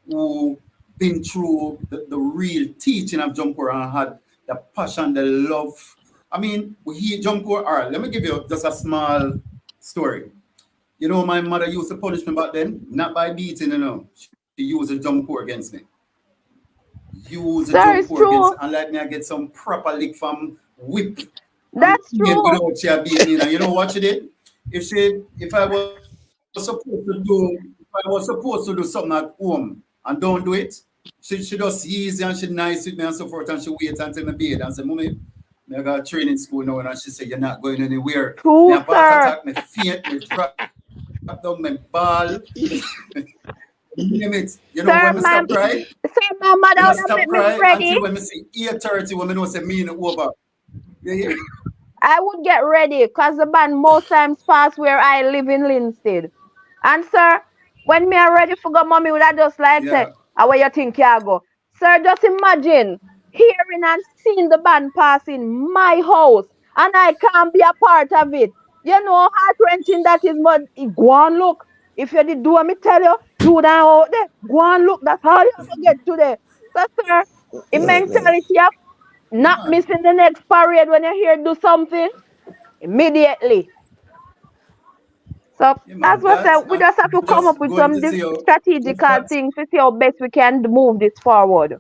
who been through the real teaching of jump core and had the passion, the love. I mean, we hear jump core. All right, let me give you just a small story. You know, my mother used to punish me back then, not by beating, you know. She used a jump core against me. Use a Sir, jump it's core against, true. and like me, I get some proper lick from whip and That's beat true. without she beating me. And you know what she did? If I was supposed to do something at home and don't do it, she just easy and she nice with me and so forth, and she wait until my bed and say, Mommy, I got training school now, and she say, you're not going anywhere. Me True, have heart sir. attack, me faint, me drop down, me ball. Name it. You know, when me Sir, stop my cry, mother me not would have stop make me cry ready. until when me see 8:30 when me know say me over. Yeah. I would get ready because the band most times pass where I live in Linstead. And sir, when me are ready for go, mommy would have just like say, Yeah. how where you think you go? Sir, just imagine hearing and seeing the band pass in my house and I can't be a part of it. You know, heart wrenching that is, but go on look. If you did do what me tell you, do that out there. Go on look, that's all you have to get today. So sir, in Right, right. mentality of not Man. missing the next parade when you hear do something immediately. So Yeah, as man. we That said, we and just have to come up just with going some to see how just strategical that things to see how best we can move this forward.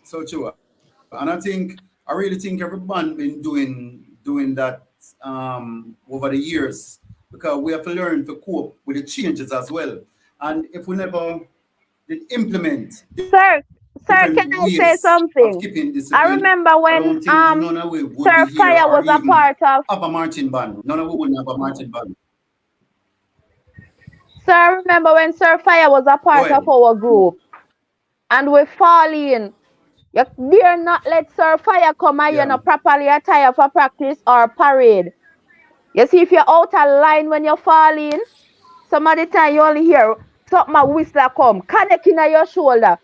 so true. And I really think every band been doing that over the years because we have to learn to cope with the changes as well. And if we never did implement Sir, sir, different can I say ways of something? keeping I discipline, remember I when don't think none of we would be Sir here Fire or was a even part of have a marching band. None of we wouldn't have a marching band. Sir, I remember when Sir Fire was a Go part of ahead. our group and we fall in. You dare not let Sir Fire come and you're Yeah. not properly attire for practice or parade. You see, if you're out of line when you fall in, some of the time you only hear something a whistler come, connect in your shoulder.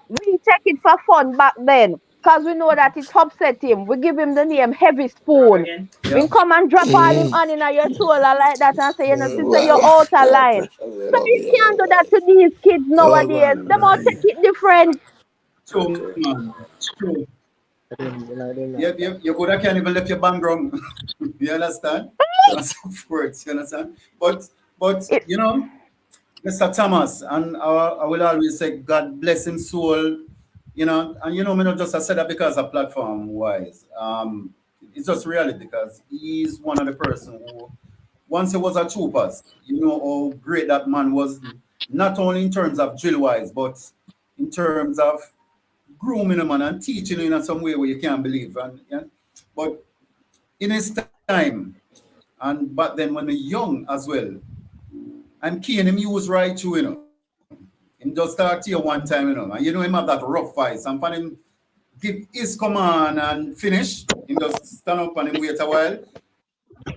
We take it for fun back then, cause we know that it upset him. We give him the name Heavy Spoon. Yeah. We come and drop all him Mm. on in your shoulder like that and say, you know, sister, you're Well, out of God, line. pressure So little you bit. can't do that to these kids Oh, nowadays. man, Them all take man. it different. True, Okay. man. True. You could have can't even left your background. You understand? And so forth. You understand? But It, you know, Mr. Thomas, and I will always say, God bless him soul. You know, and you know, me not just I said that because of platform wise. It's just reality because he's one of the person who once he was a troopers, you know how great that man was, not only in terms of drill wise, but in terms of grooming him and teaching him in some way where you can't believe. And yeah, but in his time, and but then when you're young as well, and Kane him use right through, you know. Him just start here one time, you know, and you know him have that rough fight. And for him give his command and finish, him just stand up and him wait a while.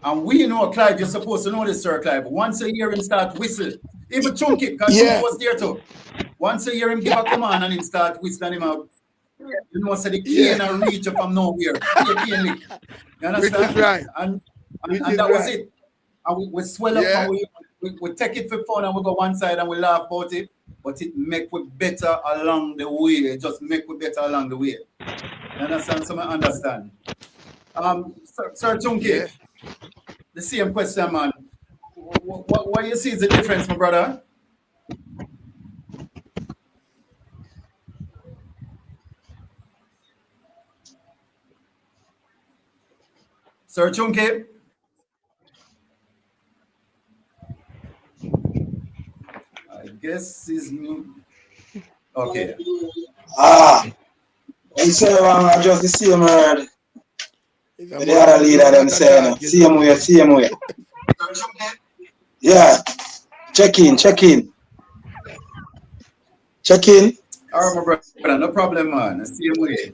And we know Clive, you're supposed to know this, Sir Clive. Once a year him start whistle. Even Chunky, because Chunky Yeah, was there too. Once a year him give a command and him start whistling him out. You know, so the yeah. cane and reach from nowhere. Cane lick. You Which is understand? right. Which And is that was right. it. And we swell up and Yeah. we take it for fun and we go one side and we laugh about it. But it make we better along the way. It just make we better along the way. You understand? So I understand. Sir Yeah. Chunky, the same question, man. What you see is the difference, my brother? Sir Chunky, I guess is okay. Ah, and so I just the same word. It's a But the other man leader blood them like a saying, dog, you same know. way, same way. Yeah, check in, check in, check in. All right, my brother, no problem, man. Same way.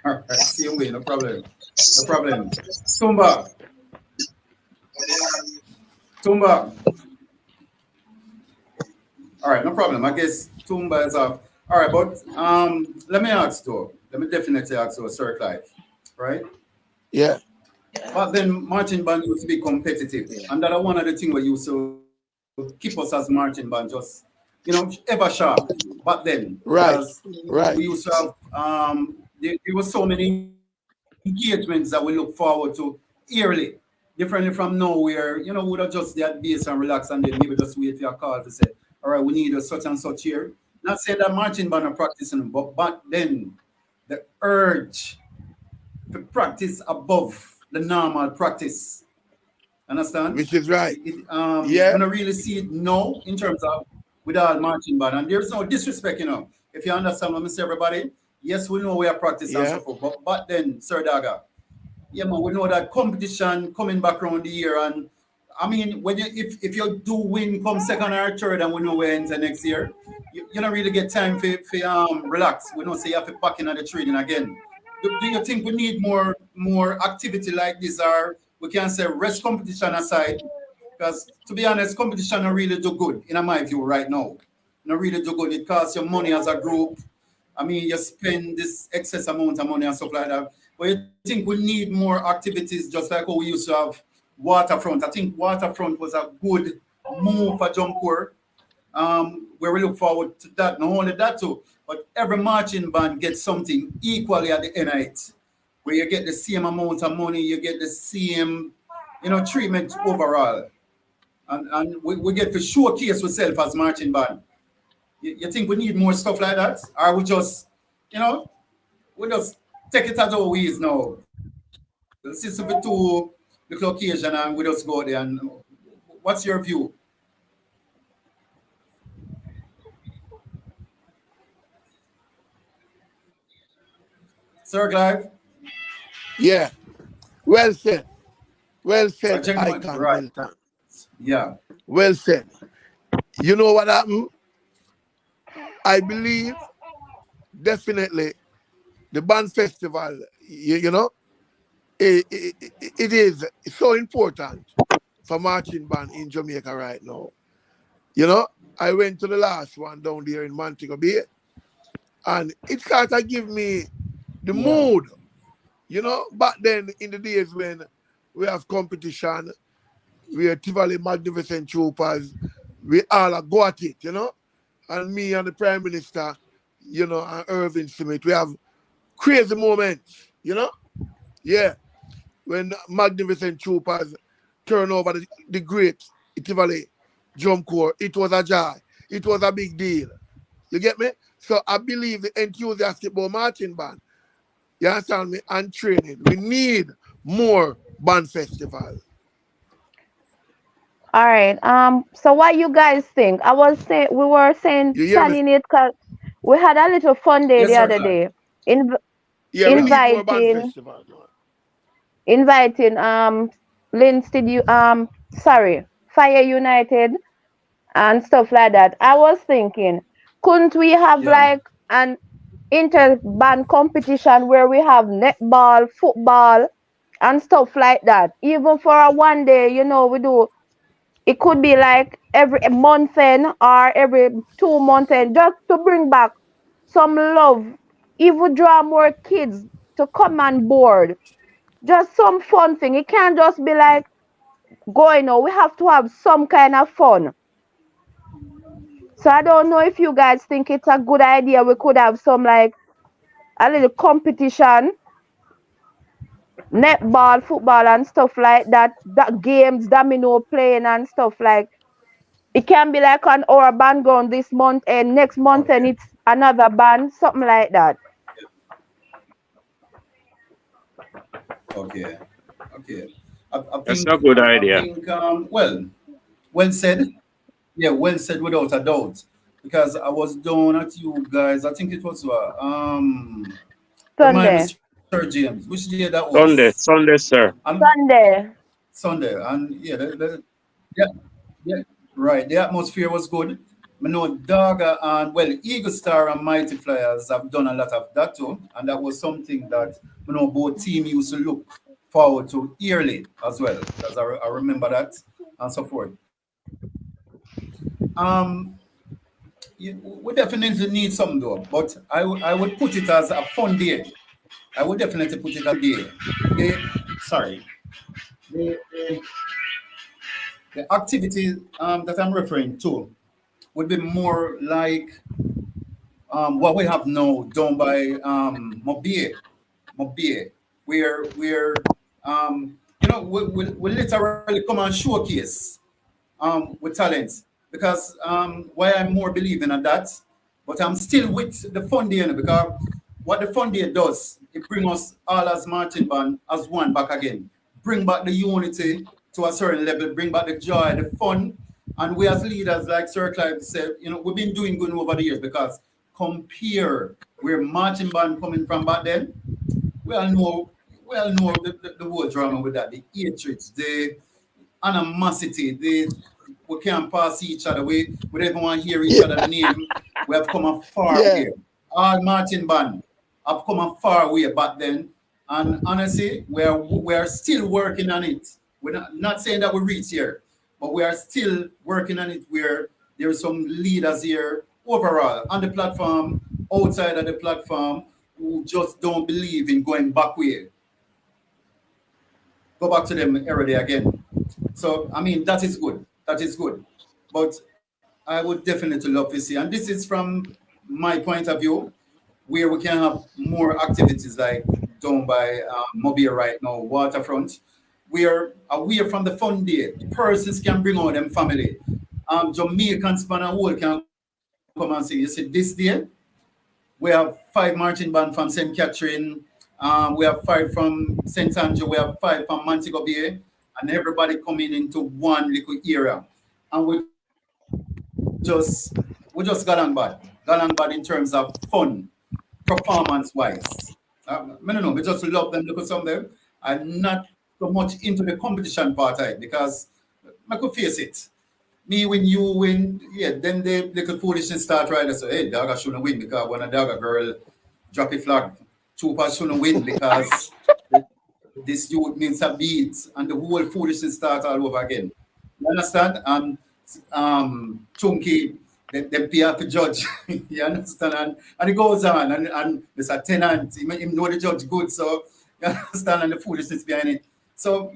All right, same way, no problem. No problem. Tumba, Tumba. All right, no problem. I guess Tumba is off. All right, but let me ask though. Let me definitely ask you, Sir Clive, right? Yeah. But then marching band used to be competitive, and that one of the things we used to keep us as marching band just ever sharp back then, Right. because Right. we used to have there were so many engagements that we look forward to yearly. Differently from now, where we would have just that base and relax, and then maybe just wait for your call to say, all right, we need a such and such here. Not saying that marching band are practicing, but back then, the urge to practice above the normal practice. Understand? Which is right. We Yeah. don't really see it now in terms of with all marching band, and there's no disrespect, If you understand what I say, everybody, yes, we know we are practice and Yeah. so forth, but back then, Sir Daga, yeah, man, we know that competition coming back around the year, and I mean, when if you do win, come second or third, and we know we're into next year, you don't really get time for relax. We don't say you have to back in at the training again. Do you think we need more activity like this, or we can say rest competition aside? Because to be honest, competition don't really do good in my view right now. Not really do good. It costs you money as a group. I mean, you spend this excess amount of money and stuff like that. But you think we need more activities just like how we used to have waterfront. I think waterfront was a good move for Jump Corps, where we look forward to that. Not only that too, but every marching band gets something equally at the end of it, where you get the same amount of money, you get the same, treatment overall. And we get to showcase ourselves as marching band. You think we need more stuff like that? Or you know, we just take it as how it is now. Let's listen to the occasion and we just go there. And what's your view? Sir Clive? Yeah. Well said. Well said, Gentlemen, Icon right. Milton. Yeah. Well said. You know what happened? I believe definitely the band festival, it is so important for marching band in Jamaica right now. I went to the last one down there in Montego Bay, and it kind of give me the Yeah. mood. Back then in the days when we have competition, we are Tivoli Magnificent Troopers, we all are go at it, and me and the Prime Minister, and Irving Smith, we have crazy moments, Yeah. When Magnificent Troopers turn over the great Tivoli Drum Corps, it was a joy. It was a big deal. You get me? So I believe the enthusiastic about marching band, you understand me, and training. We need more band festival. All right. So what you guys think? We were saying You hear me? planning it because we had a little fun day Yes, the sir, other Clive. day. Yeah, we Yeah. need more band Inviting festival. inviting Linstead Fire United and stuff like that. I was thinking, couldn't we have Yeah. like an inter-band competition where we have netball, football, and stuff like that? Even for a one day, we do. It could be like every month end or every 2 months end, just to bring back some love. Even draw more kids to come on board. Just some fun thing. It can't just be like going on. We have to have some kind of fun. So I don't know if you guys think it's a good idea. We could have some like a little competition, netball, football, and stuff like that. That games, domino playing and stuff like. It can be like on our band going this month and next month and Okay. it's another band, something like that. Okay. Okay. I That's think a good I idea. think well said. Yeah, well said without a doubt. Because I was down at you guys. I think it was remind me, Sunday. Sir James, which day that was? Sunday, sir. Um, Sunday. Sunday, and yeah, yeah, yeah, right. The atmosphere was good. I know Dogger and Eagle Star and Mighty Flyers have done a lot of that too, and that was something that both team used to look forward to yearly as well, because I remember that and so forth. Um, we definitely need something though, but I would put it as a fun day. I would definitely put it as a day. The sorry, the, the, the activity that I'm referring to. would be more like what we have now done by Mobile, where we literally come and showcase with talents because why I'm more believing in that, but I'm still with the fund here because what the fund here does, it bring us all as marching band as one back again, bring back the unity to a certain level, bring back the joy, the fun, and we as leaders, like Sir Clive said, we've been doing good over the years because compare where marching band coming from back then, we all know, the whole drama with that, the hatred, the animosity, we can't pass each other. We don't even want to hear each other's name. We have come a far Yeah. way. All marching band have come a far way back then. And honestly, we're still working on it. We're not saying that we reach here, but we are still working on it where there are some leaders here overall on the platform, outside of the platform, who just don't believe in going back way. Go back to them every day again. So, I mean, that is good. That is good. But I would definitely love to see, and this is from my point of view, where we can have more activities like down by Mobile right now, waterfront, where away from the fun day, persons can bring out them family. Jamaicans span a whole can come and say, you see, this day, we have 5 marching band from St. Catherine, we have 5 from St. Andrew, we have 5 from Montego Bay, and everybody coming into one little area. And we just got on bad in terms of fun, performance wise. I don't know, we just love them because some of them are not so much into the competition part of it because I could face it. Me when you win, yeah, then the little foolishness start right there. So hey, dog shouldn't win because when a dog girl drop a flag, trooper shouldn't win because this youth means a beat and the whole foolishness start all over again. You understand? Chunky, them pay for judge. You understand? And it goes on and there's a tenant, he know the judge good, so you understand and the foolishness behind it. So,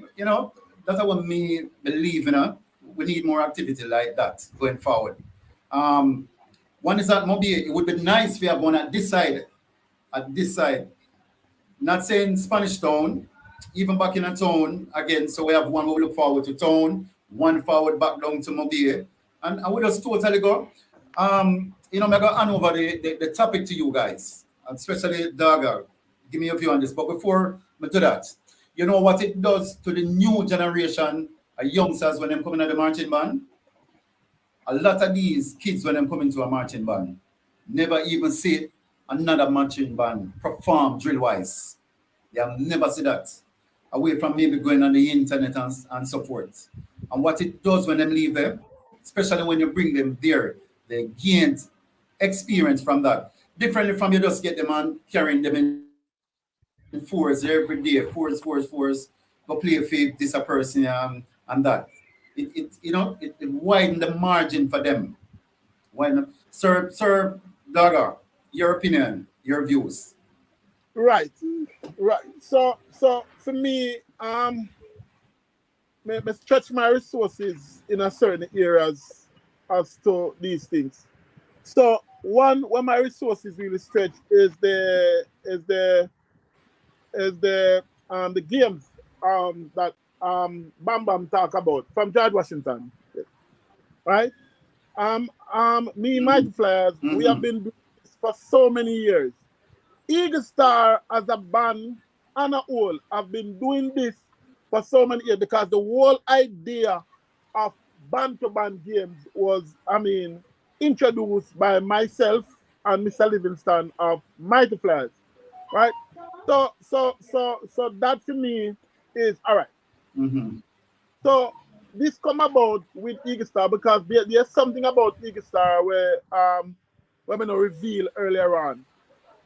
that's what me believe, we need more activity like that going forward. Um, One is that maybe it would be nice if we have one at this side. Not saying Spanish Town, even back in a town again. So we have one where we look forward to town, one forward back down to Mobile. And we just totally go. I'm going to hand over the topic to you guys, especially Daga. Give me a view on this. But before we do that, you know what it does to the new generation of youngsters when they come in the marching band? A lot of these kids when they come into a marching band never even see another marching band perform drill wise. They have never see that. Away from maybe going on the internet and so forth. And what it does when them leave there, especially when you bring them there, they gain experience from that. Differently from you just get them and carrying them in force every day, force, go play a fake, this a person and that. It widen the margin for them. Sir Daga, your opinion, your views. Right, right. So for me, me stretch my resources in a certain areas as to these things. So one where my resources really stretch is the games that Bam Bam talk about from George Washington, right? Me and Mighty Flyers, we have been doing this for so many years. Eagle Star as a band and a whole have been doing this for so many years because the whole idea of band to band games was, introduced by myself and Mr. Livingston of Mighty Flyers, right? So that for me is all right. Mm-hmm. So this come about with Eagle Star because there's something about Eagle Star where we're gonna reveal earlier on.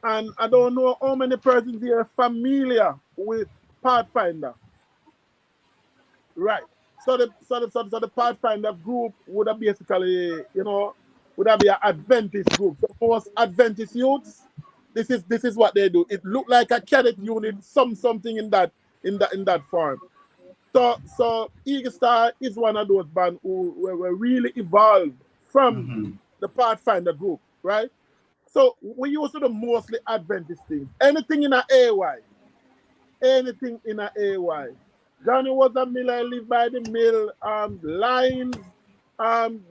And I don't know how many persons here are familiar with Pathfinder. Right. So the Pathfinder group would have basically, would have be an Adventist group. So most Adventist youths, this is what they do. It looked like a cadet unit, something in that form. So Eagle Star is one of those bands who were really evolved from Mm-hmm. the Pathfinder group, right? So we used to do mostly Adventist things. Anything in a AY. Anything in a AY. Johnny was a miller, lived by the mill, lines,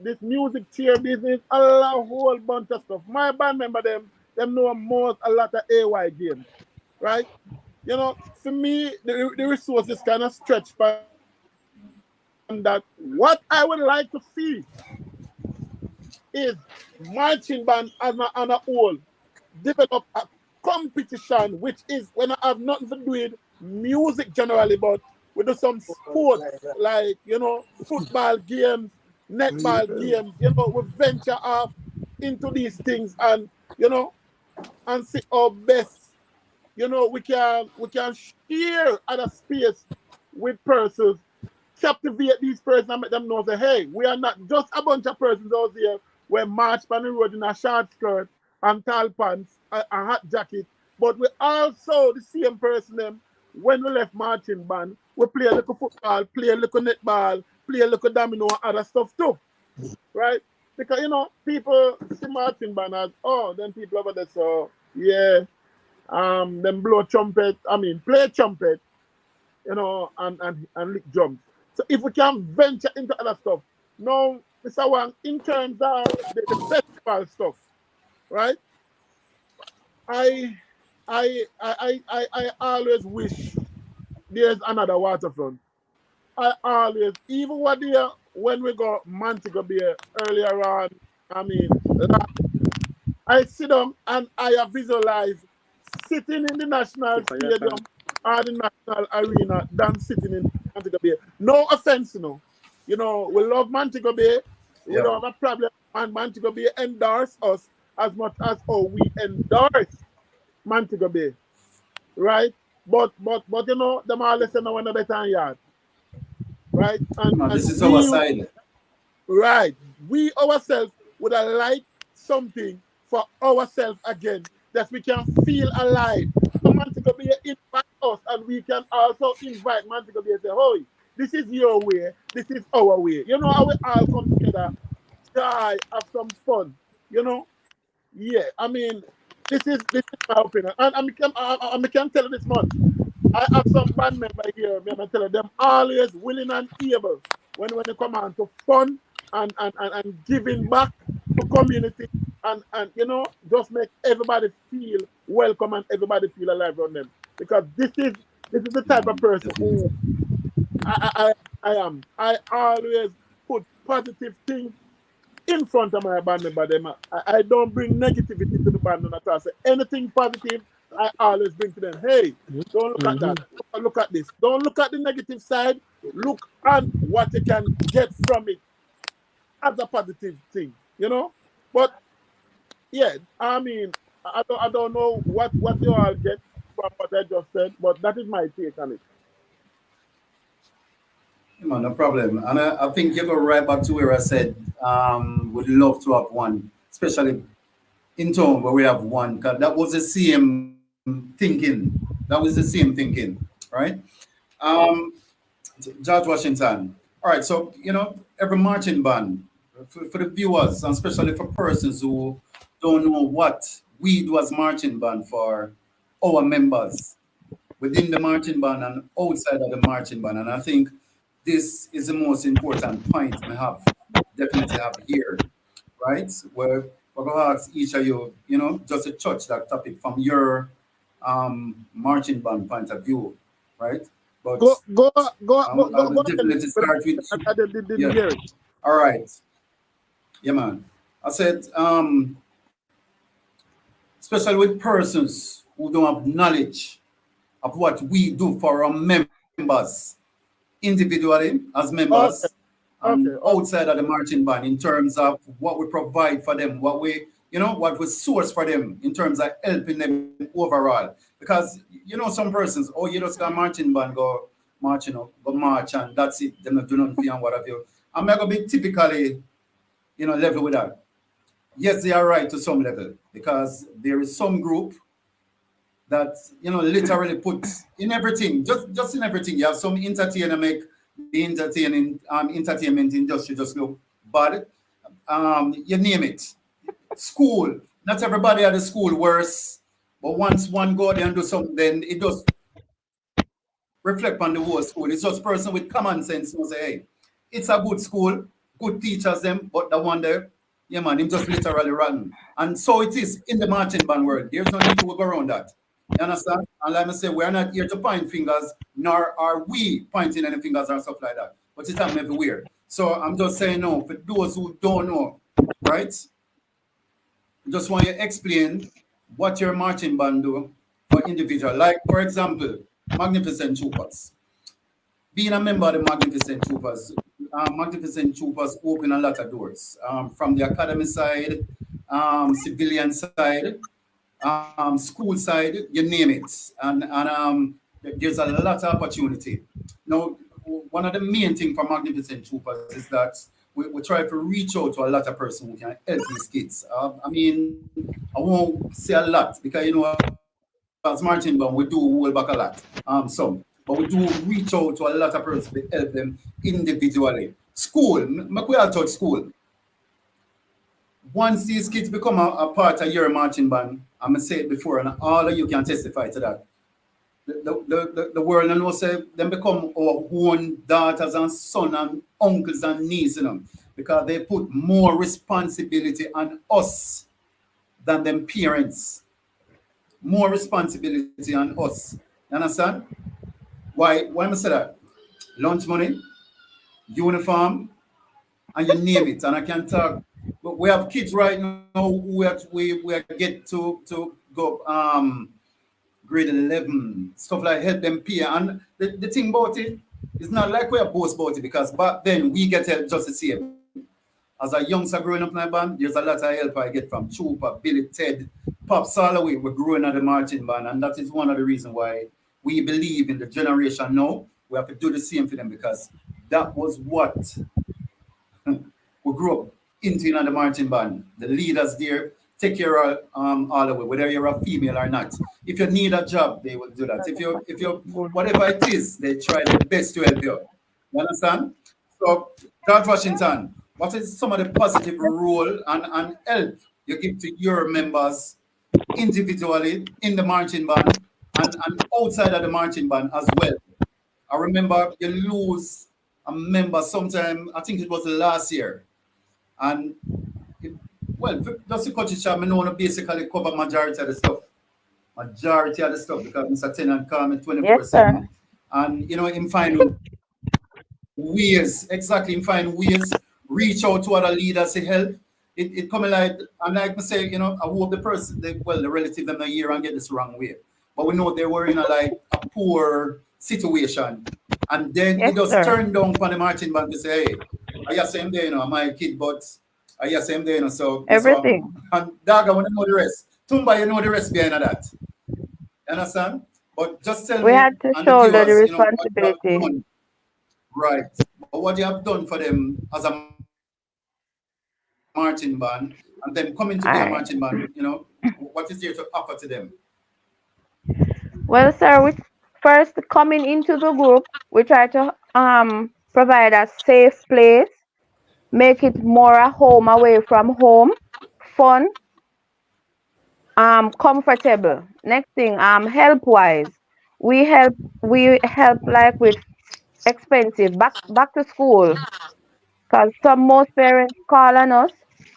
this music chair business, a whole bunch of stuff. My band member them know most a lot of AY games, right? You know, for me, the resources kind of stretch from that. What I would like to see is marching band on a whole develop a competition, which is when I have nothing to do with music generally, but we do some sports like, you know, football games, netball games, you know, we venture off into these things and, you know, and see our best. You know, we can share at a space with persons, captivate these persons and make them know that, hey, we are not just a bunch of persons out here where march on the road in a short skirt and tall pants, a hot jacket, but we also the same person them when we left marching band, we play a little football, play a little netball, play a little domino and other stuff too, right? Because, you know, people see marching band as, oh, then people over there, so, yeah, them blow trumpet, play trumpet, you know, and lick drums. So if we can venture into other stuff, now, Mr. Wang, in terms of the festival stuff, right? I always wish there's another waterfront. I always, even what there when we go Montego Bay earlier on, I sit down and I have visualized sitting in the national stadium or the national arena than sitting in Montego Bay. No offense, you know. You know, we love Montego Bay. We don't have a problem, and Montego Bay endorse us as much as we endorse Montego Bay, right? But you know, them all listen now in a better yard, right? And this is our side. Right. We ourselves would have liked something for ourselves again that we can feel alive. So Montego Bay invite us, and we can also invite Montego Bay and say, "Hoy, this is your way, this is our way." You know how we all come together, try, have some fun. You know, yeah. This is my opinion, and I can tell you this much. I have some band member here, me and I tell them always willing and able when they come on to fun and giving back to community and you know, just make everybody feel welcome and everybody feel alive around them. Because this is the type of person who I am. I always put positive things in front of my band member. I don't bring negativity to the band at all. So anything positive, I always bring to them. Hey, don't look at that. Look at this. Don't look at the negative side. Look at what you can get from it as a positive thing. You know? But yeah, I don't know what you all get from what I just said, but that is my take on it. No problem. And I think you go right back to where I said would love to have one, especially in town where we have one. Cause that was the same thinking. That was the same thinking, right? Um, George Washington. All right, so you know every marching band for the viewers and especially for persons who don't know what we do as marching band for our members within the marching band and outside of the marching band. And I think this is the most important point we have definitely have here, right? Where we're gonna ask each of you, you know, just to touch that topic from your marching band point of view, right? But I will Go ahead. definitely start with I didn't yeah. hear it. All right, yeah, man. I said, especially with persons who don't have knowledge of what we do for our members individually as Okay, members and outside of the marching band in terms of what we provide for them, what we, you know, what we source for them in terms of helping them overall. Because, you know, some persons, oh, you just got marching band, go march, you know, go march and that's it. Them not do nothing and what have you. I'm not going to be typically, you know, level with that. Yes, they are right to some level because there is some group that you know literally put in everything, just in everything. You have some entertainer make the entertainment industry just look bad. You name it, School, not everybody at the school worse, but once one go there and do something, then it does reflect on the whole school. It's just person with common sense who say, hey, it's a good school, good teachers them, but the one there, yeah man, him just literally rotten. And so it is in the marching band world. There's no need to go around that. You understand? And like I say, we're not here to point fingers, nor are we pointing any fingers or stuff like that. But it's happening everywhere. So I'm just saying no, for those who don't know, right? Just want to explain what your marching band do for individual. Like, for example, Magnificent Troopers. Being a member of the Magnificent Troopers open a lot of doors from the academy side, civilian side, school side, you name it. And there's a lot of opportunity. Now, one of the main things for Magnificent Troopers is that we try to reach out to a lot of persons who can help these kids. I mean, I won't say a lot because, you know, as marching band, we do hold back a lot, some. But we do reach out to a lot of persons to help them individually. School, we all touch school. Once these kids become a part of your marching band, I'm going to say it before, and all of you can testify to that. The world and will say them become our own daughters and sons and uncles and nieces, you know, because they put more responsibility on us than them parents. More responsibility on us. You understand? Why am I say that? Lunch money, uniform, and you name it. And I can talk. We have kids right now we get to go grade 11, stuff like help them pay. And the thing about it, it's not like we're boast about it because back then we get help just the same. As a youngster growing up in my band, there's a lot of help I get from Trooper, Billy, Ted, Pops, all the way. We're growing at the marching band, and that is one of the reasons why we believe in the generation now. We have to do the same for them because that was what we grew up into in the marching band. The leaders there take care of all the way, whether you're a female or not. If you need a job, they will do that. If you Good. whatever it is, they try their best to help you. You understand? So, George Washington, what is some of the positive role and help you give to your members individually in the marching band and outside of the marching band as well? I remember you lose a member sometime, I think it was last year. And it, well, just to cut it short, I know to basically cover majority of the stuff. Majority of the stuff because Mr. Tenant call me Yes, sir. 24/7. And you know, him find ways, exactly him find ways, reach out to other leaders to help. It coming like and like I say, you know, I hope the person the relative them not here and get this wrong way. But we know they were in a poor situation. And then Yes, it just sir. turned down for the marching band to say, hey, I just same day, you know, my kid, but I just same day, you know, so this one. Everything. And Dog, I want to know the rest. Tumba, you know the rest behind that. You understand? But just tell We me had to and the shoulder the viewers, you know, what you have responsibility. done. Right. But what you have done for them as a marching band and then coming to be a marching band, All right. what is there to offer to them? Well, sir, we first coming into the group, we try to provide a safe place, make it more a home away from home, fun, comfortable. Next thing, help wise, we help like with expensive back to school, cause some most parents call on us,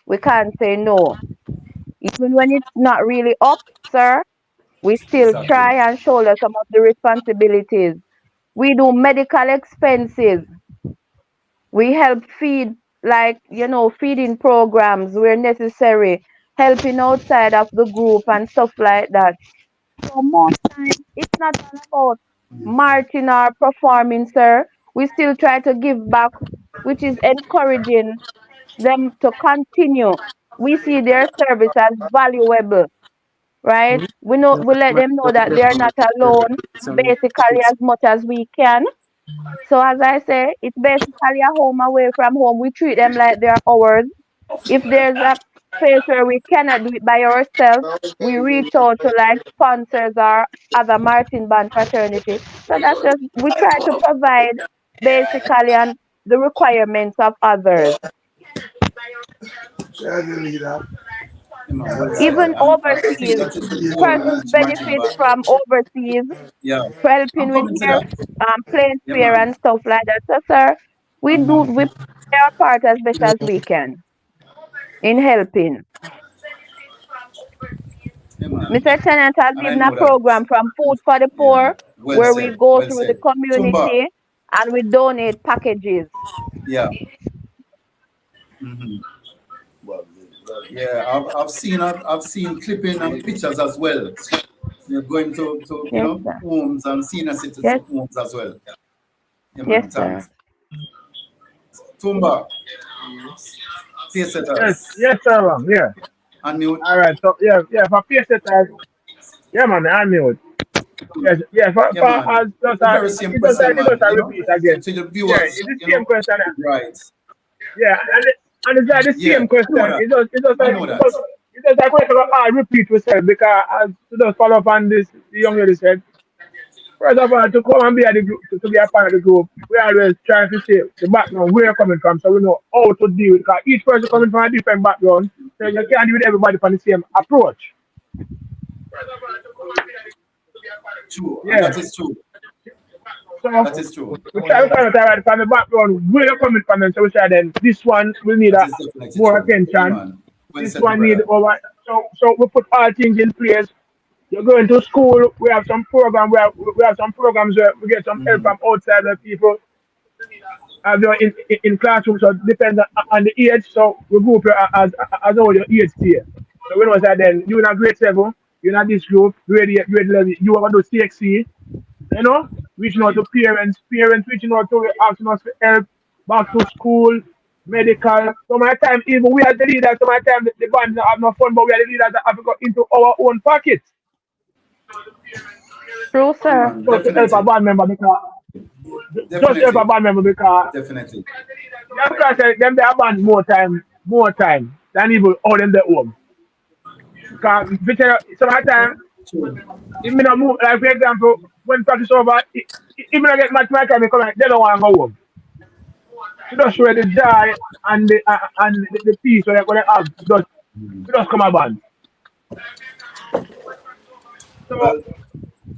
we can't say no. Even when it's not really up, sir, we still Exactly. try and shoulder some of the responsibilities. We do medical expenses. We help feed, like, feeding programs where necessary, helping outside of the group and stuff like that. So most times it's not all about marching or performing, sir. We still try to give back, which is encouraging them to continue. We see their service as valuable, right? We let them know that they're not alone, basically as much as we can. So as I say, it's basically a home away from home. We treat them like they're ours. If there's a place where we cannot do it by ourselves, we reach out to like sponsors or other marching band fraternity. So that's just we try to provide basically and the requirements of others. There's the leader. Well said. Even And I think overseas, that is the goal persons of each marching benefit band. from overseas Yeah, I'm helping with coming to their that. plane Yeah, fare man. and stuff like that. So, sir, we play our part as best as we can in helping. Yeah, man. Mr. Tennant has And I given a know that. program from Food for the Yeah, Poor well where we said. go Well through the said. Tumba. community and we donate packages. Yeah. hmm Yeah, I've seen clipping and pictures as well. You're going to Yes, sir. homes and senior Yes, citizen homes as well. Yeah, yes, man. sir. Thanks. Tumba, pace Yes, setters, yes, sir, man. Yeah. unmute. All right. So yeah, for peer setters, yeah, man, I'm mute. Yes, yeah, Yeah, man. just The very same question, it man. just a repeat again. To the Yeah, viewers, it's the same question. right? Yeah, and it's like the Yeah, same I know question. that. I know that. It's just a question of repeat yourself because as to just follow up on this, the young lady said, first of all, to come and be at the group, to be a part of the group, we always try to see the background where you're coming from, so we know how to deal with it. Because each person coming from a different background, so you can't deal with everybody from the same approach. True, and Yeah. that is true. So That is true. we try to find out right from the background where you're coming from, and so we say then this one will need That a is definitely more true. Yeah, attention. man. Well This said, my one need brother. over. So we put all things in place. You're going to school. We have some program. We have some programs where we get some help hmm from outside the people. In classrooms, so it depends on the age. So we group you as all your age tier. So we know that then you in a grade 7, you're in this group, grade 11, you have to do CXC, reaching out to parents reaching out to asking us for help, back to school, medical. So my time, even we as the leaders, so my time the band have no fun, but we are the leaders that have to go into our own pockets. True, Yeah, sir. man. Just to help a Definitely. band member because just help a Definitely. band member because Definitely. yeah, because them they have band more time than even all them their home. Because sometimes True. if me not move, like for example, when practice over, if me not get much my time, they come like they don't want to go home. To just show the joy and the peace when they have just come about. So Well,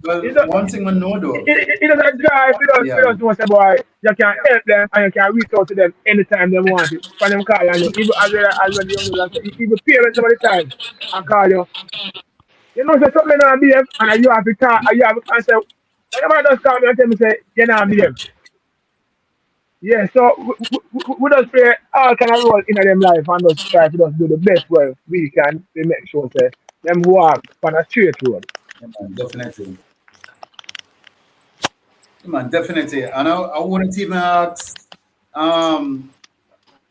well, it just one thing we know though. it doesn't drive Yeah. we just know say boy you can help them and you can reach out to them anytime they want it. For them call and you even as well the young lady say even parents some of the time and call you. You know say something not behave and you have to talk and you have to say whenever just call me and tell me say you're not behave. Yeah, so we just play all kind of role in them life and just try to just do the best way we can to make sure say them walk on a straight road. Yeah, man. Definitely. Yeah, man. Definitely. And I wouldn't even ask. Um.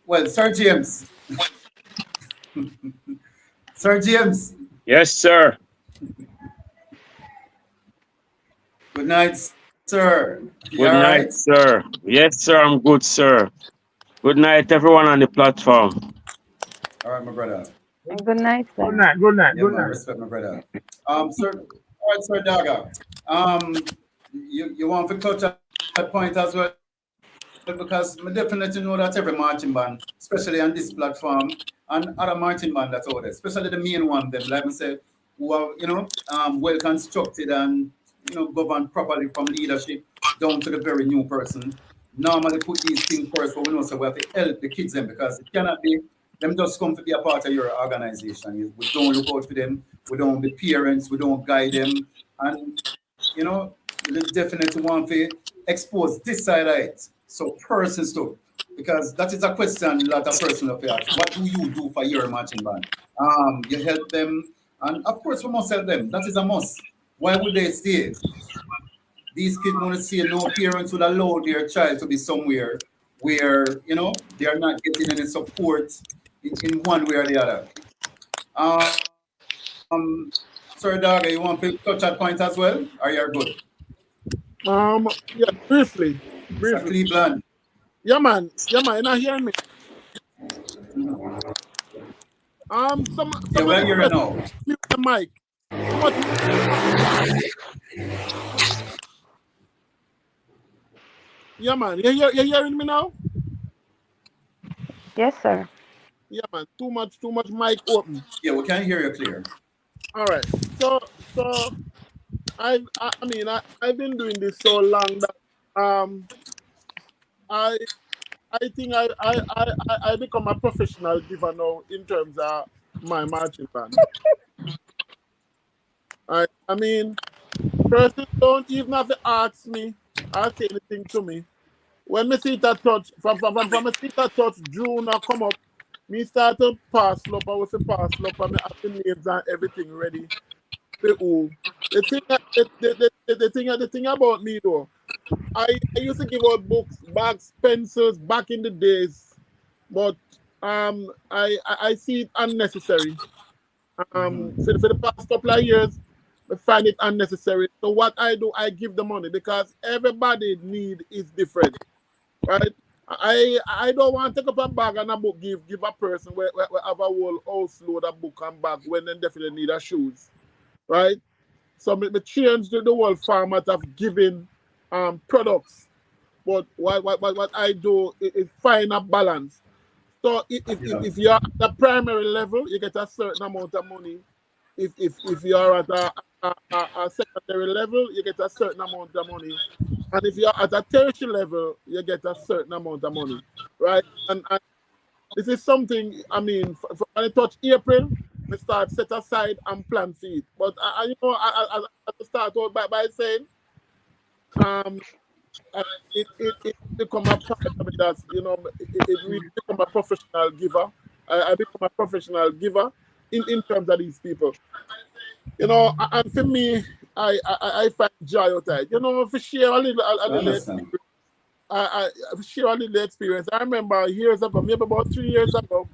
Well, Sir James. Sir James. Yes, sir. Good night, sir. You all Good right? night, sir. Yes, sir. I'm good, sir. Good night, everyone on the platform. All right, my brother. And good night, Good sir. night, good night, Yeah, good man. night. Respect, my brother. Sir. All right, Sir Daga. You want to touch that point as well because I definitely know that every marching band, especially on this platform and other marching band that's out there, especially the main one, them like I said, who are well constructed and governed properly from leadership down to the very new person. Normally put these things first, but we know so we have to help the kids them because it cannot be them just come to be a part of your organization. We don't look out for them, we don't be parents, we don't guide them, and we definitely want to expose this side of it. So persons too, because that is a question a lot of persons have asked. What do you do for your marching band? You help them, and of course we must help them. That is a must. Why would they stay? These kids want to see no parents would allow their child to be somewhere where they are not getting any support in one way or the other. Sir Dog, you want to touch that point as well? Are you good? Yeah, briefly, Sir briefly. Cleveland. Yeah, man. You're not hearing me. Yeah, Some of well, the you're questions. now. Mute the mic. Too much. Yeah, man. You're hearing me now? Yes, sir. Yeah, man. Too much mic open. Yeah, we can hear you clear. All right. So I've been doing this so long that I I think I become a professional giver now in terms of my marching band. I mean, person don't even have to ask me or say anything to me. When me see it at touch, from me see it at touch, June or come up, me start to pass slope. I was a pass slope, and me have the names and everything ready. Who the thing about me though, I used to give out books, bags, pencils back in the days, but I see it unnecessary. For the past couple of years, I find it unnecessary. So what I do, I give the money because everybody need is different, right? I don't want to take up a bag and a book give a person where have a whole house load of book and bag when they definitely need a shoes, right? So me change the whole format of giving products. But what I do is find a balance. So if you're at the primary level, you get a certain amount of money. If you're at a secondary level, you get a certain amount of money. And if you're at a tertiary level, you get a certain amount of money, right? And this is something, I mean, when I touch April, we start set aside and plan for it. But, I start out by saying, um, it become a part of me that, it really become a professional giver. I become a professional giver in terms of these people. And for me, I find joy out of it. For share a I little understand. experience. I share a little experience. I remember years ago, maybe about 3 years ago,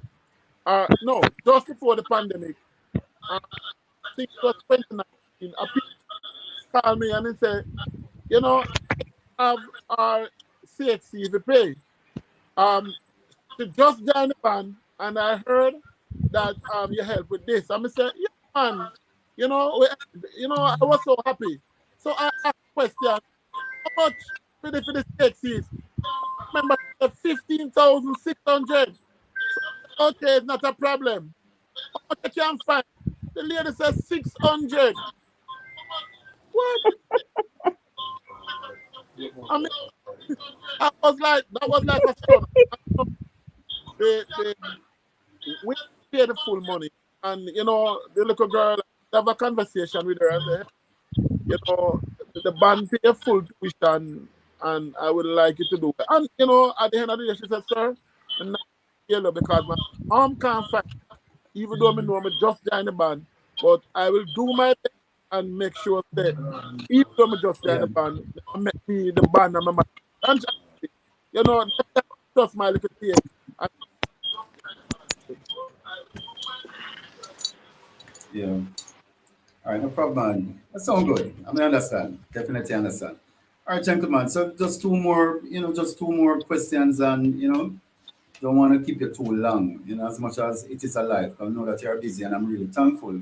no, just before the pandemic, I think it was 2019, a people called me and they said, have our CXC if you pay. Um, to just join the band, and I heard that you help with this. I said, yeah, man. I was so happy. So I asked a question, how much for the CXCs? Remember, 15,600. So, okay, it's not a problem. How much I can find? The lady says 600. What? I mean, that was like a stone. They we pay the full money, and the little girl have a conversation with her and say, the band pay full tuition, and I would like you to do it. And at the end of the day, she said, "Sir, I'm not yellow because my mom can't find. Even though I know me just join the band, but I will do my best and make sure that even though I just join Yeah. the band, I make me the band and my man. And that's just my little take. And Yeah. All right, no problem, man. That sounds good. I mean, I understand. Definitely understand. All right, gentlemen. So just two more questions, and don't want to keep you too long. As much as it is a life, I know that you're busy, and I'm really thankful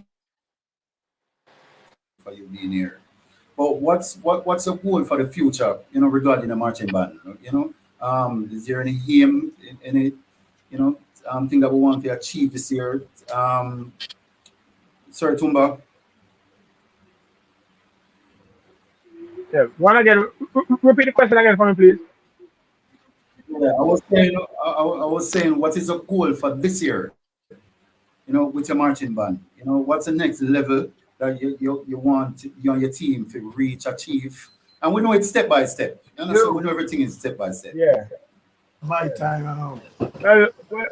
for you being here. But what's a goal for the future? Regarding the marching band. Is there any aim, any thing that we want to achieve this year? Sir Tumba. Yeah. One again. Repeat the question again for me, please. Yeah, I was saying, what is the goal for this year? With your marching band. What's the next level that you want you and your team to reach, achieve? And we know it's step by step. So we know everything is step by step. Yeah. My Yeah. time now. Well, well,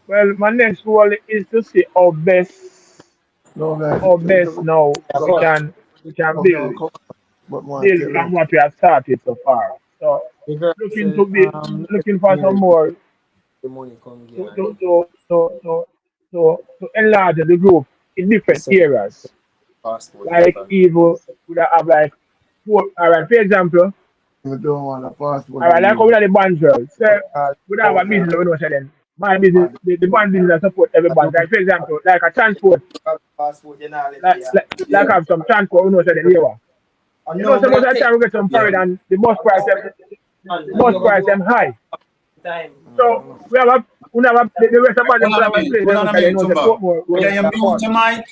well, my next goal is to see No, guys. how best now we can Okay, build come on. But more build tell from them. what we have started so far. So The girl looking said, to be looking for some more the money come to again. to to to to, to enlarge the group in They different said, areas. passport in Like front. evil would have like four, all right, for example, You don't want a passport all right, in like how you. we have the band girls. So we have a Out there. business, we know say then. My business, the band business that support I everybody. don't Like for example, like a transport, Passport, you know, let's like say, like, like have some transport, we know say then here. I You know, know, some of man, the take time we get some Yeah. parade and the bus price them and you go high. Time. So we have the rest of them Hold could on have a a minute. play Hold them on a because they minute, know the Tumba. Portmore will Can you start mute on. your mic?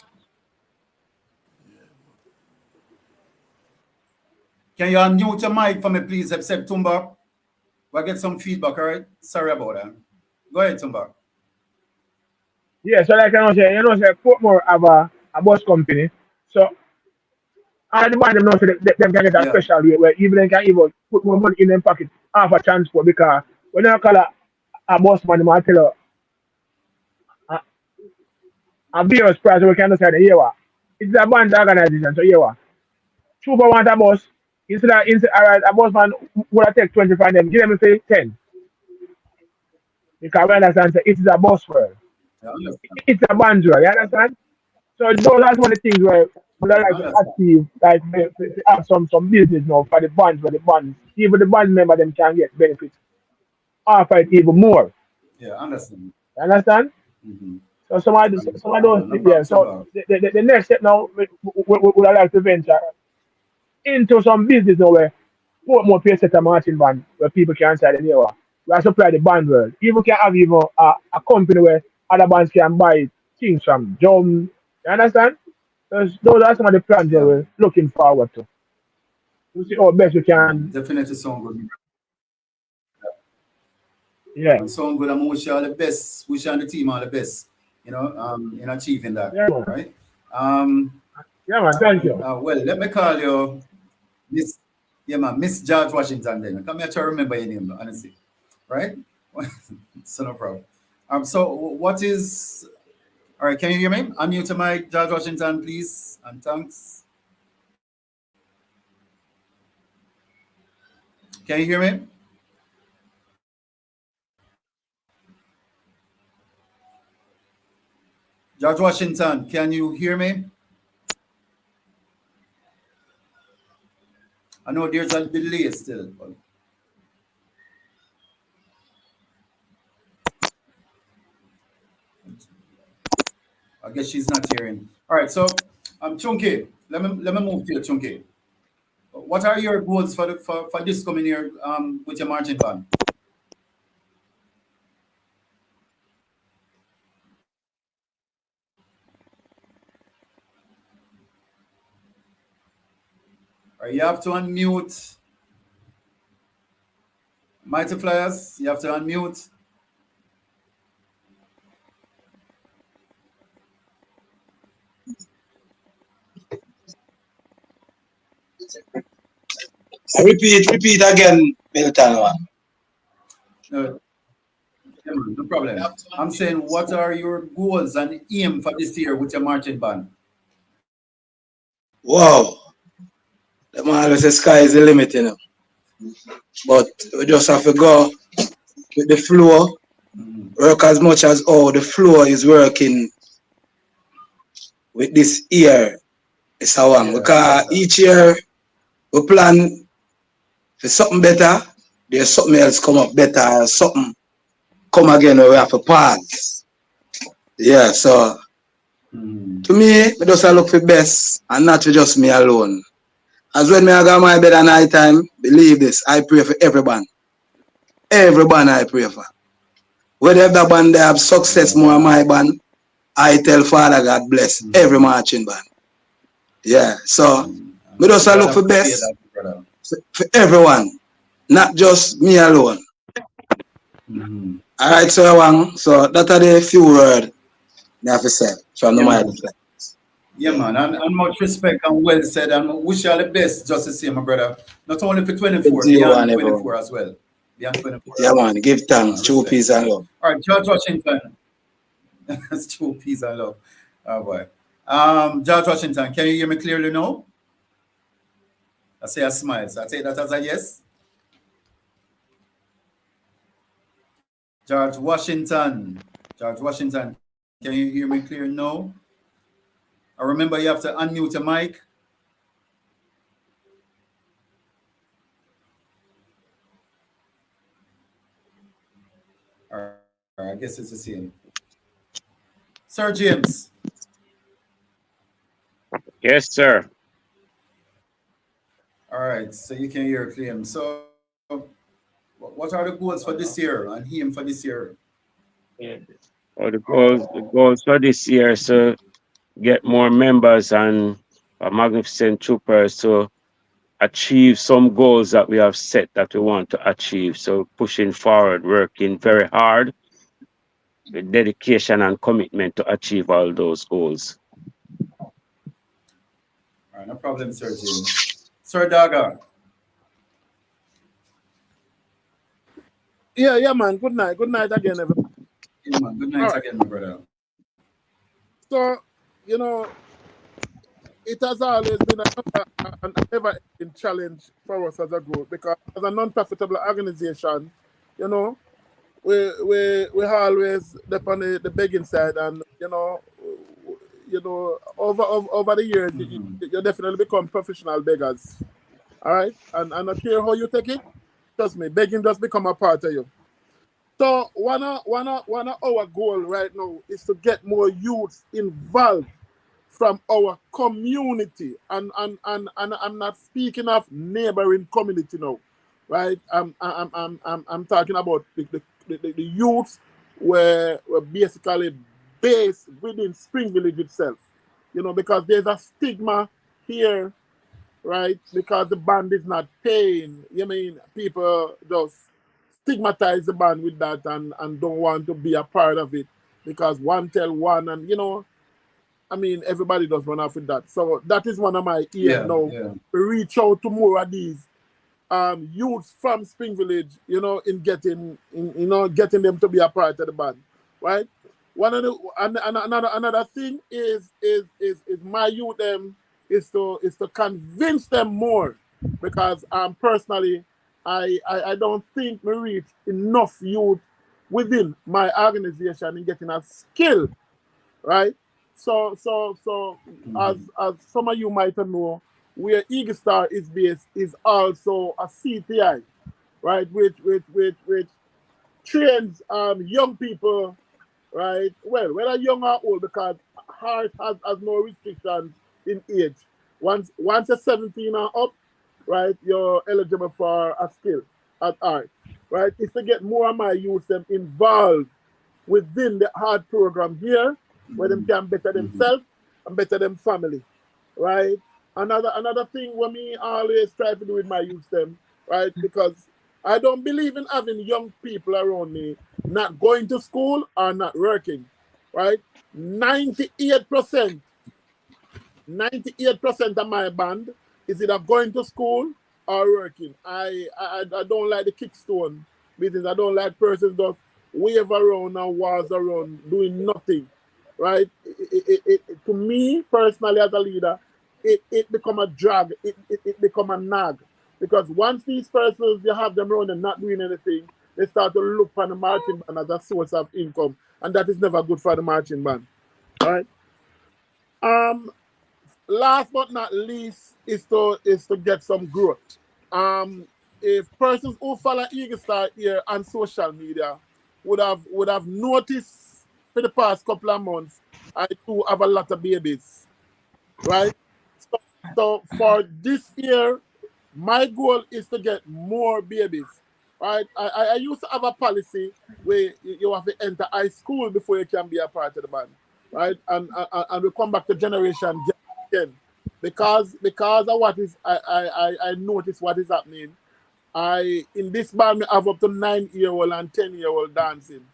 Can you unmute your mic for me, please, except Tumba? We'll get some feedback, all right? Sorry about that. Go ahead, Tumba. Yeah, so like I know say, say Portmore have a bus company. So all the band them know say them can get a Yeah. special rate where even they can even put more money in them pocket half a transport because when you call a bus man, they might tell you a, a various price we can decide here what. It's a band organization, so here what. Trooper want a bus, instead alright, a bus man would take 20 from them, give them say 10. Because we understand say it is a bus world. I understand. It's a band world, you understand? So those are some of the things where we Yeah, like I to understand. achieve, like to have some business now for the bands, where the bands, even the band member them can get benefits, offer it even more. Yeah, I understand. You understand? Mm-hmm. So some of those No things problem, there. So Tumba. the next step now we would like to venture into some business now where Portmore pay set a marching band where people can side the area. We are supply the band world. Even can have even a company where other bands can buy things from drum. You understand? Those are some of the plans that Yeah. we're looking forward to. We see how best we can. Definitely sound good. Yeah. And sound good. I'm gonna wish you all the best. Wish you and the team all the best, in achieving that. Yeah, man. Right? Um, Yeah, man. Thank you. well, let me call you Miss, yeah, man, Miss George Washington then. Come here to remember your name, honestly. Right? So no problem. So what is all right, can you hear me? Unmute to my George Washington, please. And thanks. Can you hear me? George Washington, can you hear me? I know there's a delay still, but I guess she's not hearing. All right, so Chunky, let me move to you, Chunky. What are your goals for this coming year with your marching band? All right, you have to unmute Mighty Flyers. You have to unmute. Repeat again, Milton one. No, yeah, man, no problem. I'm saying, what are your goals and aim for this year with your marching band? Wow. The man always say sky is the limit, But we just have to go with the flow, Mhm. work as much as all the flow is working with this year. It's a one. Yeah, I Because understand. each year we plan for something better, there's something else come up better, something come again where we have to pause. Yeah, so Mhm. to me, I just look for best and not for just me alone. As when me I got my bed at night time, believe this, I pray for everyone. Everyone I pray for. Whether the band they have success more than my band, I tell Father God bless every Mhm. marching band. Yeah, so me And just God look for appreciate best that, brother. for everyone, not just me alone. Mhm. Alright, so Wang, so that are the few words I have to say from the Yeah, mind. man. Yeah, Yeah. man. And much respect and well said. And wish you all the best, just the same, my brother. Not only for Good 24, to you and beyond everyone. 24 as well. Beyond 24 Yeah as well. man, give Yeah, man. thanks, true Respect. peace and love. All right, George Washington. That's true. Peace and love. Oh, boy. George Washington, can you hear me clearly now? I say a smile. So I take that as a yes. George Washington. George Washington, can you hear me clear now? I remember you have to unmute your mic. All right, I guess it's the same. Sir James. Yes, sir. All right, so you can hear clear. So What are the goals for this year and aim for this year? Or the goals for this year, so get more members and a magnificent troopers to achieve some goals that we have set that we want to achieve. So pushing forward, working very hard with dedication and commitment to achieve all those goals. All right, no problem, Sir James. Sir Daga. Yeah, man. Good night. Good night again, everyone. Yeah, man. Good All night right. again, my brother. So, you know, it has always been an ever-ending challenge for us as a group because as a non-profitable organization, you know, we always dep on the begging side, and over the years, Mhm. you definitely become professional beggars. All right, and I don't care how you take it. Trust me, begging just become a part of you. So one of our goal right now is to get more youths involved from our community, and I'm not speaking of neighboring community now, right? I'm talking about the youths were basically based within Spring Village itself, because there's a stigma here, right? Because the band is not paying. You mean people just stigmatize the band with that, and don't want to be a part of it because one tell one, and I mean, everybody does run off with that. So that is one of my aim Yeah, now. yeah. Reach out to more of these youths from Spring Village, in getting them to be a part of the band, right? One of the another thing is my youth is to convince them more, because personally I don't think we reach enough youth within my organization in getting a skill, right? So as Mhm. some of you might know, where Eagle Star is based is also a CTI, right? Which trains young people, right? Well, whether young or old, because heart has no restrictions in age. Once you're 17 and up, right, you're eligible for a skill at art, right? It's to get more of my youth them involved within the hard program here, where them Mhm. can better Mhm. themselves and better them family, right? Another thing what me always try to do with my youth them, right? Because I don't believe in having young people around me not going to school or not working, right? 98%, 98% of my band is either going to school or working. I don't like the kickstone business. I don't like persons just wave around and walls around doing nothing, right? To me personally as a leader, it become a drag. It become a nag, because once these persons you have them around and not doing anything, they start to look for the marching band as a source of income, and that is never good for the marching band, right? Um, Last but not least is to get some growth. Um, if persons who follow Eagle Star here on social media would have noticed for the past couple of months, I do have a lot of babies, right? So, so for this year, my goal is to get more babies, right? I used to have a policy where you have to enter high school before you can be a part of the band, right? And we come back to generation gap again, because of what is I notice what is happening. I in this band we have up to 9-year-old and 10-year-old dancing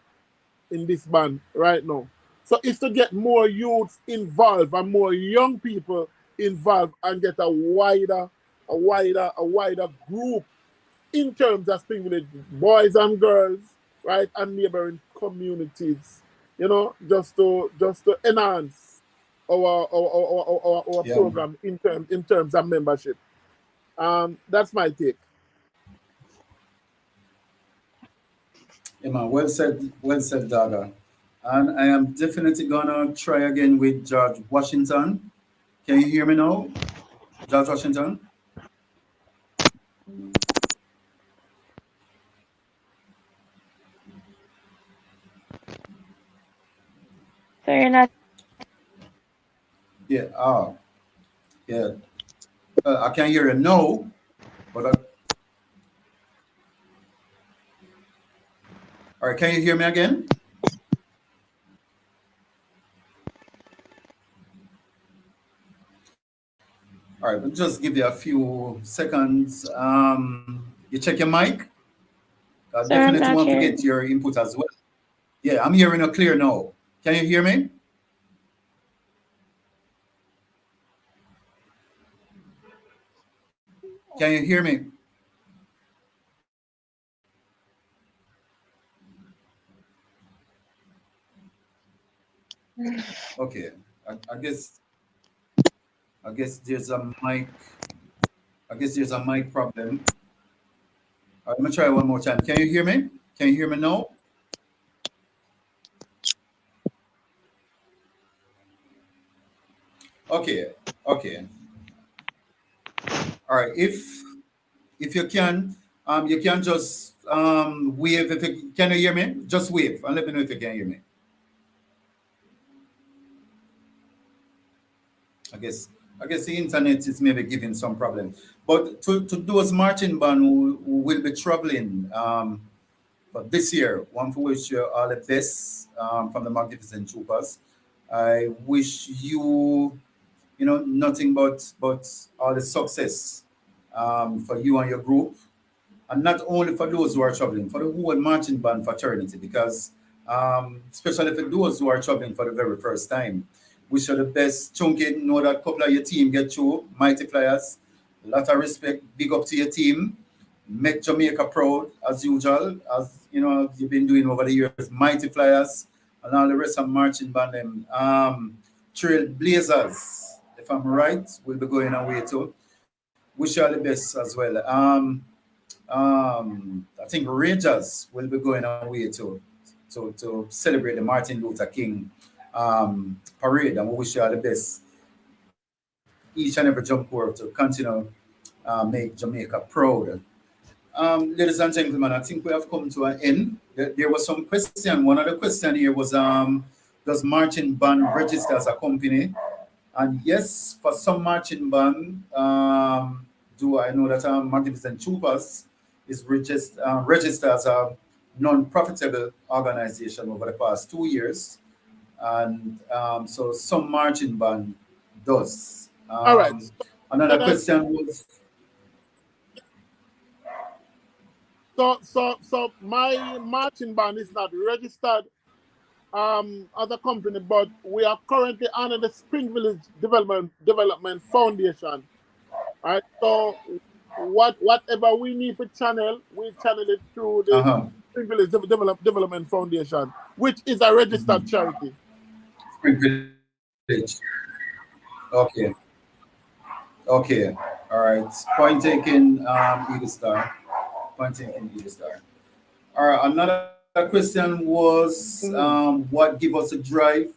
in this band right now. So it's to get more youths involved and more young people involved and get a wider group in terms of Spring Village boys and girls, right, and neighboring communities. Just to enhance our Yeah. program in terms of membership. That's my take. Yeah, man. Well said, Daga. And I am definitely gonna try again with George Washington. Can you hear me now, George Washington? So you're not Yeah. Yeah. I can't hear you now, but All right, can you hear me again? All right, we'll just give you a few seconds. You check your mic. I Sir, I'm definitely not want to hearing. get your input as well. Yeah, I'm hearing you clear now. Can you hear me? Can you hear me? Okay, I guess there's a mic. I guess there's a mic problem. All right, I'm gonna try one more time. Can you hear me? Can you hear me now? Okay, okay. All right. If you can just wave. If you can you hear me? Just wave and let me know if you can hear me. I guess I guess the internet is maybe giving some problem. But to those marching band who will be traveling but this year, one for wish you all the best from the Magnificent Troopers. I wish you nothing but all the success for you and your group, and not only for those who are traveling, for the whole marching band fraternity, because especially for those who are traveling for the very first time, wish you the best. Chunky, know that a couple of your team get through, Mighty Flyers. A lot of respect, big up to your team. Make Jamaica proud as usual, as you've been doing over the years. Mighty Flyers and all the rest of marching band them. Trail Blazers, if I'm right, will be going away too. Wish you all the best as well. I think Rangers will be going away to celebrate the Martin Luther King parade, and we wish you all the best. Each and every jump corps to continue make Jamaica proud. Ladies and gentlemen, I think we have come to an end. There was some question. One of the question here was, does marching band register as a company? And yes, for some marching band, do I know that Magnificent Troopers is registered as a non-profitable organization over the past 2 years, and so some marching band does. All right. Another Can I, question was, so my marching band is not registered as a company, but we are currently under the Spring Village Development Foundation. Right. So whatever we need for channel, we channel it through the Spring Village Development Foundation, which is a registered charity. Spring Village. Okay. Okay. All right. Point taken, Eagle Star. Point taken, Eagle Star. All right. Another question was, what give us a drive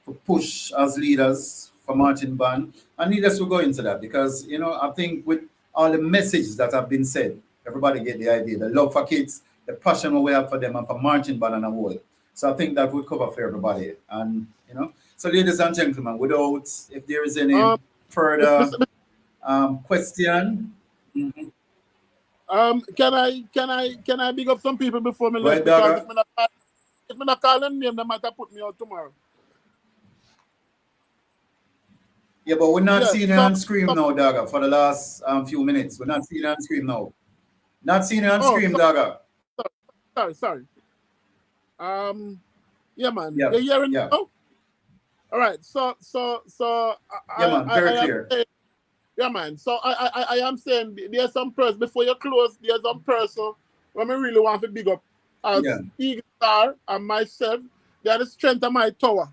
for push as leaders for marching band? And leaders will go into that because I think with all the messages that have been said, everybody get the idea, the love for kids, the passion we have for them, and for marching band and a whole. So I think that would cover for everybody. And so ladies and gentlemen, without if there is any further question. Can I big up some people before me Right, left, because Daga? if me not call them name, they might have put me out tomorrow. Yeah, but we're not Yeah, seeing you on screen now, Daga, for the last few minutes. We're not seeing you on screen now. Not seeing you on screen, Daga. Sorry. Yeah, man. Yeah, You're hearing yeah. now? All right. So Yeah, man, very clear. Yeah, man. So I am saying there's some person before you close. There's some person when I really want to big up as Eagle Star and myself. They are the strength of my tower,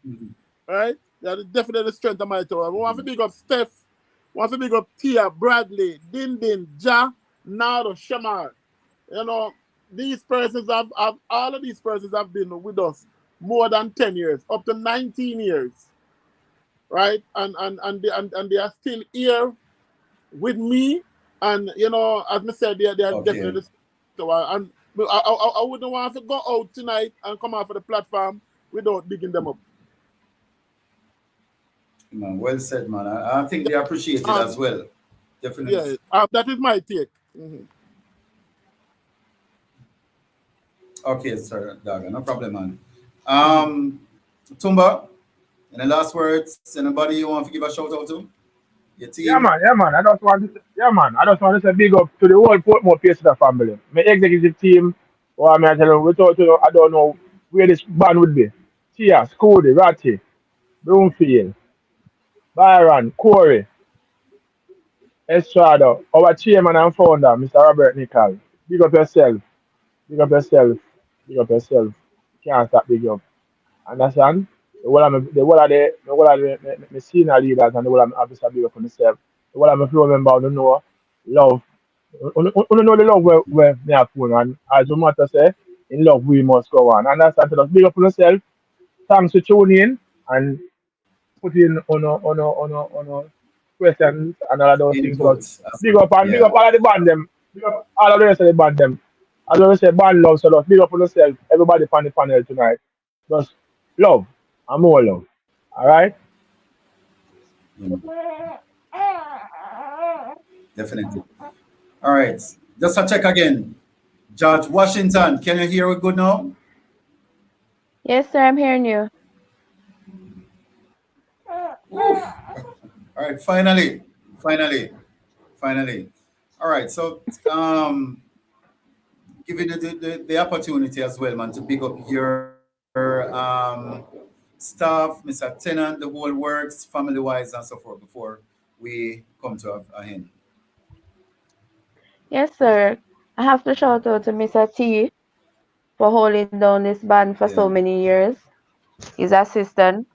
right? They are definitely the strength of my tower. We want to big up Steph. We want to big up Tia, Bradley, Din, Ja, Nado, Shamar. These persons have all of these persons have been with us more than 10 years, up to 19 years, right? And they are still here with me, and as I said, they are definitely. So and I wouldn't want to go out tonight and come off of the platform without digging them up. Man, well said, man. I think they appreciate it as well. Definitely. Yeah, that is my take. Okay, sir, Daga, no problem, man. Tumba, any last words? Anybody you want to give a shout out to? Your team? Yeah, man. I just want to say big up to the whole Portmore Pacers family. My executive team, or I tell you, without you, I don't know where this band would be. Tia, Scody, Ratty, Broomfield, Byron, Corey, Estrada, our chairman and founder, Mr. Robert Nicol. Big up yourself. Big up yourself. Big up yourself. You can't stop big up. Understand? The senior leaders and the whole of my officer big up for myself. The whole of my floor member don't know love. You know the love where me have phone and as the matter say, in love we must go on. Understand? So just big up for yourself. Thanks for tuning in and put in on questions and all of those things. So just Input. big Yeah. up all of the band them. Big up all of the rest of the band them. As I say, band love, so just big up on yourself. Everybody on the panel tonight. Just love and more love. All right? Mm, definitely. All right. Just a check again. George Washington, can you hear it good now? Yes, sir, I'm hearing you. All right, finally, finally. All right, so giving you the opportunity as well, man, to pick up your staff, Mr. Tenant, the whole works, family wise, and so forth before we come to a end. Yes, sir. I have to shout out to Mr. T for holding down this band for Yeah. so many years. His assistant,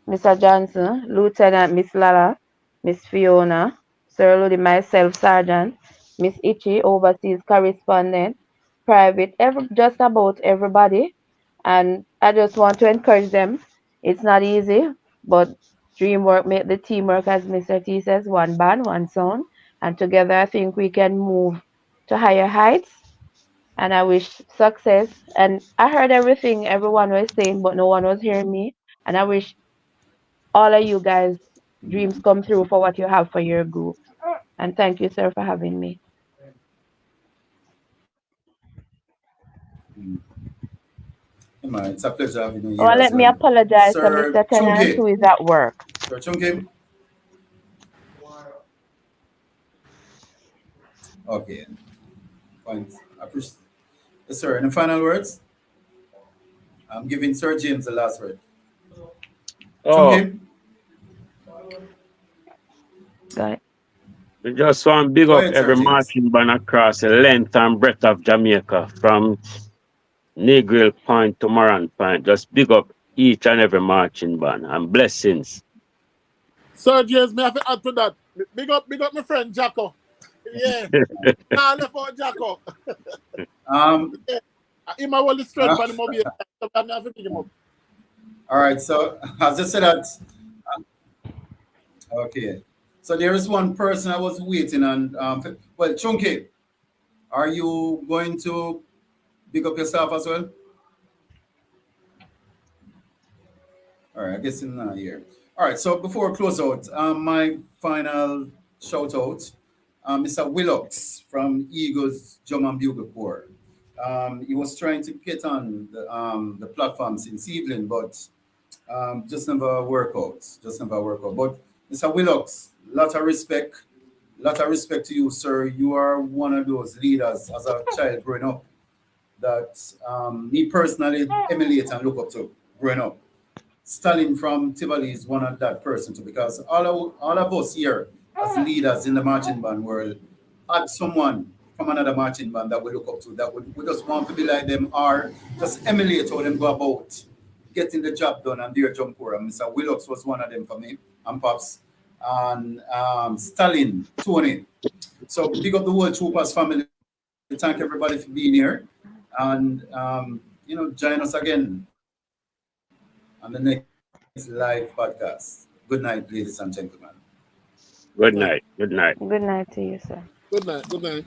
Mr. Johnson, Lieutenant Miss Lala, Miss Fiona, Sir Ludi, myself, Sergeant, Miss Ichi, overseas correspondent, private, just about everybody. And I just want to encourage them. It's not easy, but dream work make the teamwork, as Mr. T says, one band, one sound. And together I think we can move to higher heights. And I wish success. And I heard everything everyone was saying, but no one was hearing me. And I wish all of you guys dreams come through for what you have for your group. And thank you, sir, for having me. Mm. Yeah, man, it's a pleasure having you Oh, here as let me well. apologize to Sir Mr. Tennant, Chunky. who is at work. Sir Chunky. Okay, fine. Appreciate. Yes, sir. Any final words? I'm giving Sir James the last word. Oh, Chunky, Go we just want to big go up ahead, Sir every James. marching band across the length and breadth of Jamaica, from Negril Point to Moran Point. Just big up each and every marching band and blessings. Sir James, may I have to add to that? Big up my friend Jacko. Yeah. Nah, left out Jacko. Um, Yeah. He might want to strength uh, on him over here. So I have to pick him up. all right. So as I said that, okay. So there is one person I was waiting on. Well, Chunky, are you going to big up yourself as well? All right, I guess in here. All right, so before I close out, my final shout out, Mr. Willocks from Eagles Drum and Bugle Corps. He was trying to get on the platform since evening, but just never work out. Just never work out. But Mr. Willocks, lot of respect to you, sir. You are one of those leaders as a child growing up that me personally emulate and look up to growing up. Stalin from Tivoli is one of that person too, because all of us here as leaders in the marching band world had someone from another marching band that we look up to, that we just want to be like them or just emulate how them go about getting the job done and their jump corps. And Mr. Willocks was one of them for me, and Pops, and Stalin, Tony. So big up the whole Troopers family. Thank everybody for being here. And join us again on the next live podcast. Good night, ladies and gentlemen. Good Good night. night. Good night. Good night to you, sir. Good night. Good night.